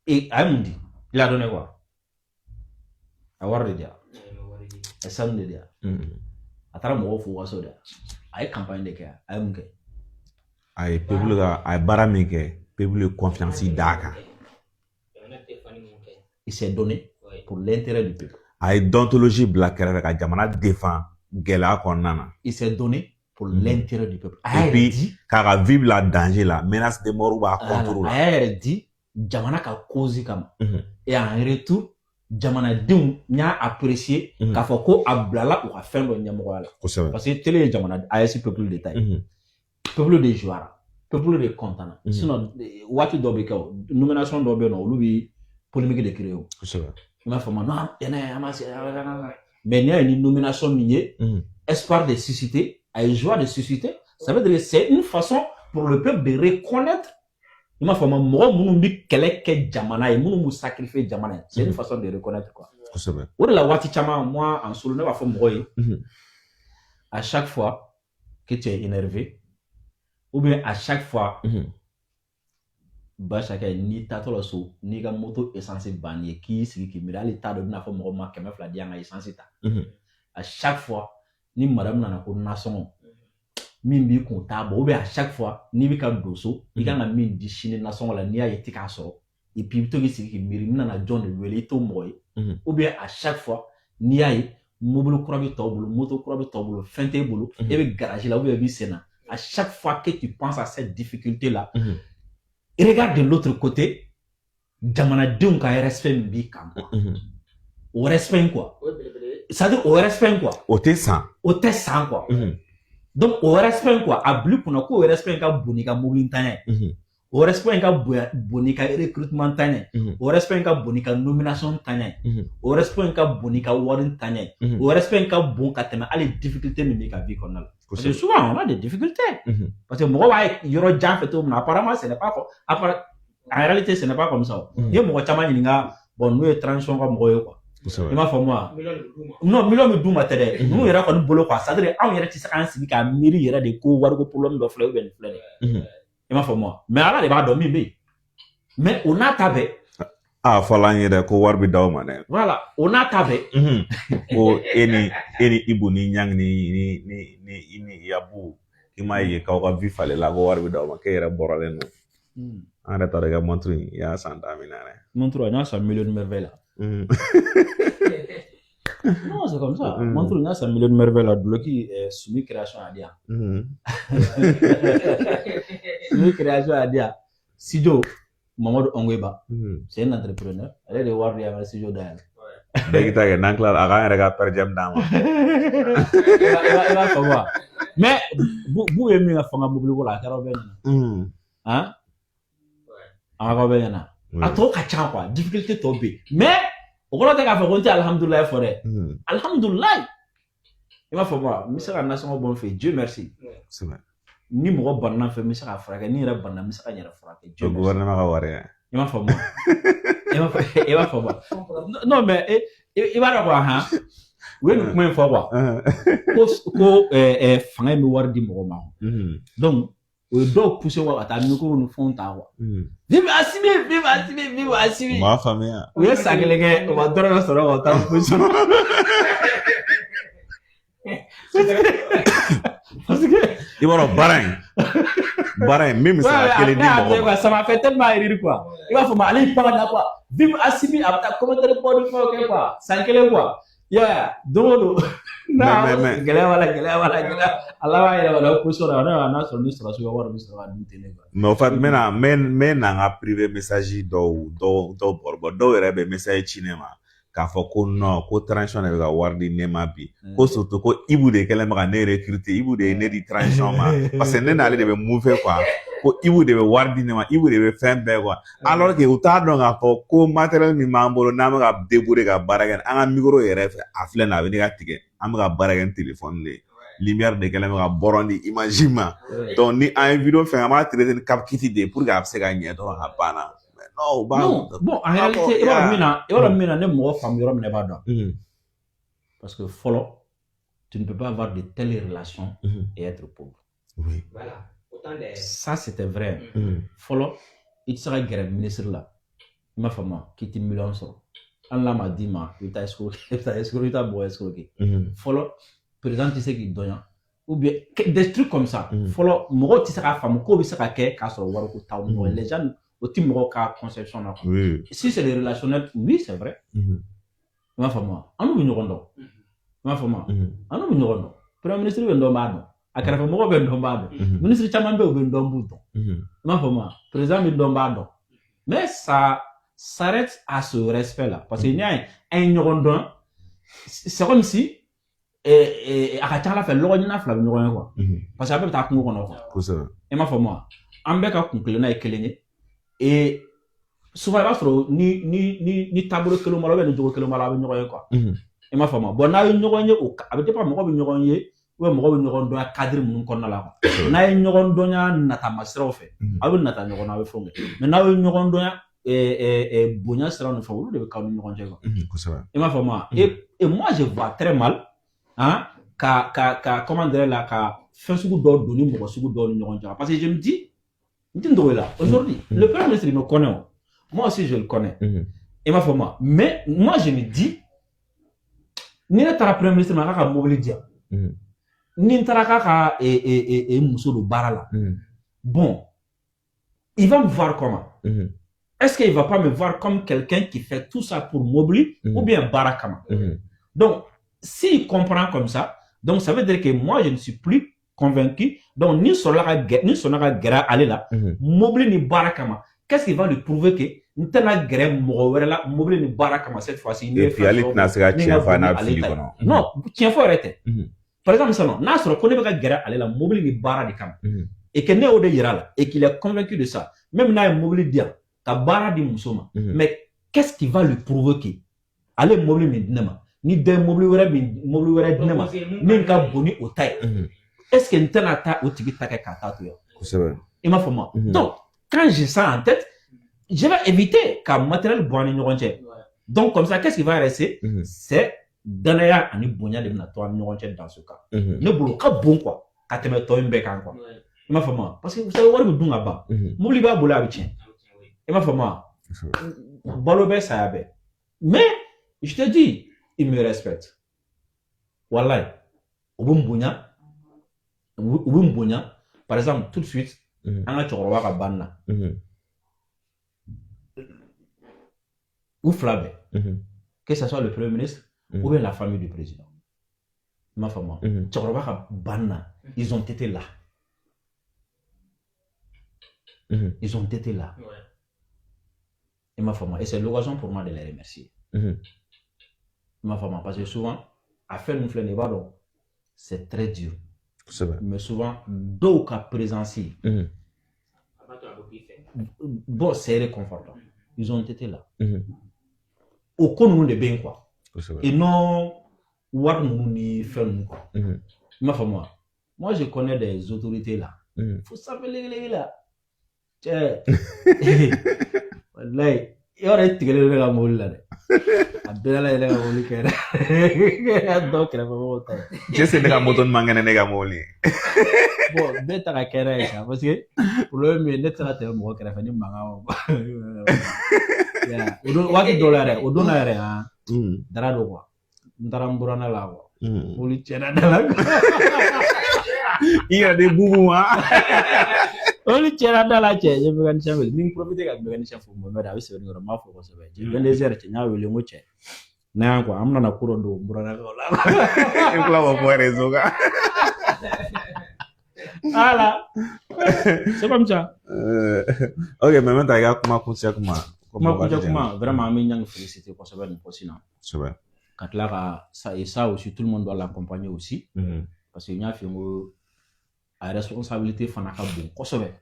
Et Amundi, il a donné quoi? Avoir de dia. Et ça de dia. Atara mo fo waso da. Ay campagne de ka. Amunke. Ay peuple ga ay baramike, peuple confiance daka. Il s'est donné pour l'intérêt du peuple. Ay dontologie black ka jamana défend gela konana. Il s'est donné pour l'intérêt du peuple. Et puis kara vivre la danger la menace de mort ba contrôle. Ay dit jamana ka cause kama. Et en retour jamana dum nya apprécié ka foko ablala ou ka fendo nyamoya la. Parce que télé jamana AS peuple de taille. Peuple de joie, peuple de content. Sinon what do be ko nomination do be no lubi polémique de créer. Il m'a fait non, mais il y a une nomination minier, espoir de susciter, joie de susciter. Ça veut dire que c'est une façon pour le peuple de reconnaître. Il m'a fait moi, sacrifier Jamana. C'est une façon de reconnaître quoi. Ou de la Watichama, moi, en solo, à chaque fois que tu es énervé, ou bien à chaque fois, chacun ni tato so ni ka moto essence bannier qui qui mira l'état de na fo mo ma keme fla dia nga essence ta à chaque fois ni madame nana ko nason min bi ko tabo ou bien à chaque fois ni bi ka doso i ka na min di chine nason la ni ayeti ka so et puis to qui miri nana John wele to moy ou bien à chaque fois ni ay mobile kurabi tobulu moto kurabi tobulu fente bulu et be garage là ou bien bi sena à chaque fois que tu penses à cette difficulté là et regarde de l'autre côté, Jamana Dun ka respect mbi kam. Au respect quoi? Ça veut dire au respect quoi? Au tessan quoi. Donc au respect quoi? A bleu pour au respect ka bonika mobilintane. Au respect ka bonika recrutement tane. Au respect ka bonika nomination tane. Au respect ka bonika warning tane. Au respect ka bon ka tema les difficultés mbi ka vie qu'on a. Parce que souvent on a des difficultés. Parce que moi il y aura gens fait tout apparemment ce n'est pas en réalité ce n'est pas comme ça. Il y a moi chama ninga bon nous transition comme quoi. Il m'a fait moi. Non million me douma télé. Nous ira ko bolo quoi ça dire on ira ti sa ansi ka miri ira de ko war ko problème do fleur ben fleur. Il m'a fait moi. Mais là les ba do mi mais on a tabé ah falan yere ko warbi dawma ne voilà on a tabé o eni ibu ni nyang ni yabu imaye ka ko vi fale la ko warbi dawma ke yere borale no anda tarega montru ya santa minane montru nya 100 millions de merveilles là non c'est comme ça montru nya 100 millions de merveilles là bloqué soumis création à dia soumis création à dia Sido Mamadou Ongweba, c'est un entrepreneur. Elle est de Warri à Studio Dial. Dès Nankla, à regarder per jam dama. Mais vous aimez la femme à Boubou la caravane. Hein? En caravane. À toi, quoi, difficulté tombée. Mais, au moment où tu as fait Alhamdoulilah forêt. Alhamdoulilah. Il m'a fait moi, Monsieur la nation bon fait, Dieu merci. C'est vrai. Ni mo banna fe misaka fraka ni ra banna misaka nyara fraka le gouvernement ka ware il m'a fait moi non mais il va avoir hein oui nous comment faut quoi ko fanga mi war di mo ma donc do pousser wa ta mi ko nous font ta wa vive Assimi ma famille oui ça que les gars on va donner ça on ta pousser parce que il va Barin même ça quel est dit ça m'a fait tellement rire quoi il va faut aller parler quoi vive Assimi après commentaire pour de quoi ça quel quoi Yeah, don't mais gɛlɛya ala b'a yɛrɛ wala ko sɔrɔ n'a sɔrɔ ni sɔrɔ sugu wari bɛ sɔrɔ ka dun ten ne quoi. Mais en fait mɛ na n ka privé message dɔw bɔrɔbɔ dɔw yɛrɛ bɛ message ci ne ma k'a fɔ ko non ko transition de bɛ ka wari di ne ma bi ko surtout ko Ibu de kɛlen bɛ ka ne recruter Ibu de ye ne di transition ma parce que ne n'ale de bɛ mun fɛ quoi ko Ibu de bɛ wari di ne ma Ibu de bɛ fɛn bɛɛ quoi alors que u t'a dɔn k'a fɔ ko matériel min b'an bolo n'an bɛ ka débrouiller ka baara kɛ an ka micro yɛrɛ fɛ a filɛ nin a bɛ ne ka tigɛ an bɛ ka baara kɛ ni téléphone de ye lumière de kɛlen bɛ ka bɔrɔn di image ma donc ni an ye vidéo fɛn an b'a traiter ni cap kit de pour que a bɛ se ka ɲɛ dɔrɔn ka banna. Non, bon, en réalité, il y a des mots parce que follow, tu ne peux pas avoir de telles relations et être pauvre. Oui. Voilà. Ça, c'était vrai. Follow, il sera grève ministre là. Il m'a fait moi, qui t'y millions sur. Allah m'a dit, il t'a escroqué, il t'a beau escroqué. Follow, président, tu sais qu'il donne. Ou bien des trucs comme ça. Follow, moi, tu seras femme, quoi, il sera qu'à les gens. Au team Roca conception là. Oui. Si c'est les relationnels, oui, c'est vrai. Ma femme, on nous nous ma femme, on nous nous Premier ministre est dommage. À quel moment on est dommage. Ministre Chamambe est dommage. Ma femme, président est dommage. Mais ça s'arrête à ce respect là. Parce qu'il y a un rondon. C'est comme si à la fait l'origine a fait quoi. Parce que après t'as conclu quoi. Et ma femme, en bec à conclure na ekelene. Et souvent, il va falloir ni tableau que le malheur ne joue que le malheur ne quoi. Et ma femme, bon, n'a une orange ou avec pas moi une orange ou moi une orange doit cadrer mon corps là. N'a une orange donya nata masera fait. Avec nata une orange avec fond. Mais n'a une orange donya et bonya sera une fois de quand une orange quoi. Et ma femme, et moi je vois très mal, hein, comment dire là, faire ce que d'autres donner moi ce que d'autres une orange parce que je me dis aujourd'hui, le Premier ministre il me connaît. Moi aussi je le connais. Et ma femme, mais moi je me dis, ni ne tara Premier ministre n'a qu'à mobiliser. Ni ne tara qu'à muso de barala. Bon, il va me voir comment? Est-ce qu'il va pas me voir comme quelqu'un qui fait tout ça pour mobiliser ou bien barakama? Donc, s'il comprend comme ça, donc ça veut dire que moi je ne suis plus convaincu. Donc, ni son guerre aller là, mobile ni barakama. Qu'est-ce qui va lui prouver que nous t'as guerre là, mobile ni barakama cette fois-ci. Et puis, elle n'a pas de non, tiens, faut arrêter. Par exemple, ça non, n'a pas de guerre aller là, mobile ni barakama. Et que n'est au là, et qu'il est convaincu de ça. Même n'a mobile dire, ta bara di musoma. Mais qu'est-ce qui va lui prouver que aller mobile ni dinama, ni de mobile dinama, ni ka boni au taille. Est-ce que tu as au tigi take kata to yo? Il m'a fait moi. Donc, quand j'ai ça en tête, je vais éviter qu'un matériel boani n'orange. Donc, comme ça, qu'est-ce qui va rester? C'est danaya ani bonya de nato ani n'orange dans ce cas. Ne boulot ka bon quoi. Quand tu me tombes bec quoi. Il m'a fait moi. Parce que vous savez, what vous donnez là-bas. Mouli ba boula abitien. Il m'a fait moi. Balobe ça yabe. Mais, je te dis, il me respecte. Wallahi. Obumbunya. Par exemple, tout de suite, on a Tchorwa à Banna. Ou Flabé. Que ce soit le Premier ministre ou bien la famille du président. Ma femme, Tchorwa à Banna, ils ont été là. Ils ont été là. Et ma femme, et c'est l'occasion pour moi de les remercier. Ma femme, parce que souvent, à faire une flène, c'est très dur. Mais souvent, deux cas présentés. Bon, c'est réconfortant. Ils ont été là. Au cas où de bien quoi. Et non, voir nous ni faire nous quoi. Ma femme, moi je connais des autorités là. Faut savoir les là. Tiens. Là, il y aurait tiré le la moule là. Abdella ile gamoli kera. Donc la maman ta. Je sais que moto mangane ne gamoli. Bon, beta ka kera ça parce que pour le mieux net ça te mo kera fani manga. Ya, waki dollar o dollar ah. Dara do quoi. Ndaramburana la quoi. Poli chena dala. Il y a des boubous hein. Oli chera dala che je be kan chamel min profiter ka be kan chef mo me da we se ngoro ma fo ko se be je ben des heures che nya we le ngo che n'a quoi am na courant do burana ko la il faut la voir réseau ga voilà c'est comme ça ok mais maintenant il y a comment vraiment mais nyang féliciter ko sabe ko sina c'est vrai quand là ça et ça aussi tout le monde doit l'accompagner aussi parce que nya fi ngo a responsabilité fana ka bon ko sabe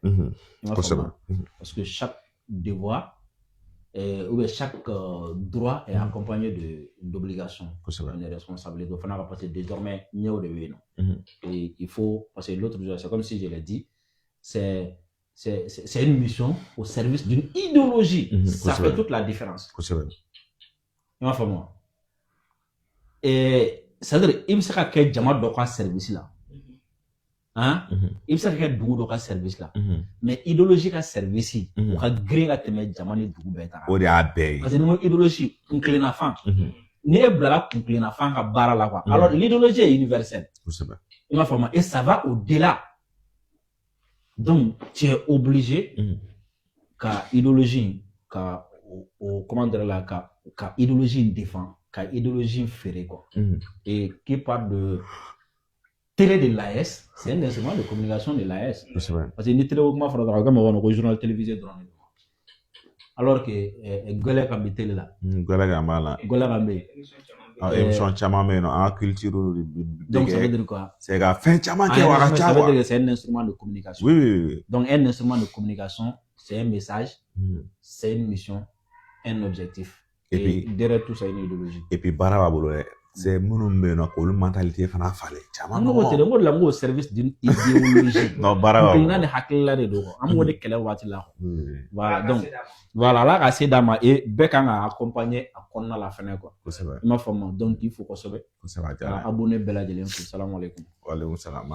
parce que chaque devoir ou bien chaque droit est accompagné d'obligations et de responsabilités. Parce que désormais, et il faut, parce que l'autre jour, c'est comme si je l'ai dit, c'est une mission au service d'une idéologie. Ça fait toute la différence. Et c'est-à-dire, il me semble que Djama doit service là. Hein? Il me semble que Dougou doit service là. Mais idéologie ka service, on a gré à te mettre Djamani Dougou bêta. Parce que nous idéologie, on clé na fin. Ni e blala on clé na fin ka bara là quoi. Alors l'idéologie est universelle. Il m'a formé et ça va au-delà. Donc tu es obligé ka idéologie ka comment dire là ka idéologie défend, ka idéologie ferré quoi. Et qui parle de télé de l'AS, c'est un instrument de communication de l'AS. Parce que ni télé augmente fera comme on journal télévisé drone. Alors que Golek a mis télé là. Golek a mal. Golek a mis. Émission chama mais non en culture. Donc ça veut dire quoi? C'est un fin chama qui va ça veut dire que c'est un instrument de communication. Oui. Donc un instrument de communication, c'est un message, c'est une mission, un objectif. Et puis derrière tout ça une idéologie. Et puis bara babolo c'est mon mentalité fana fale chama non au service d'une idéologie non bara on a des hakila de do am de kele wati la voilà donc voilà là assez dama et bekanga accompagner à konna la fene quoi il m'a formé donc il faut qu'on se abonner bela jelen salam alaikum wa alaikum salam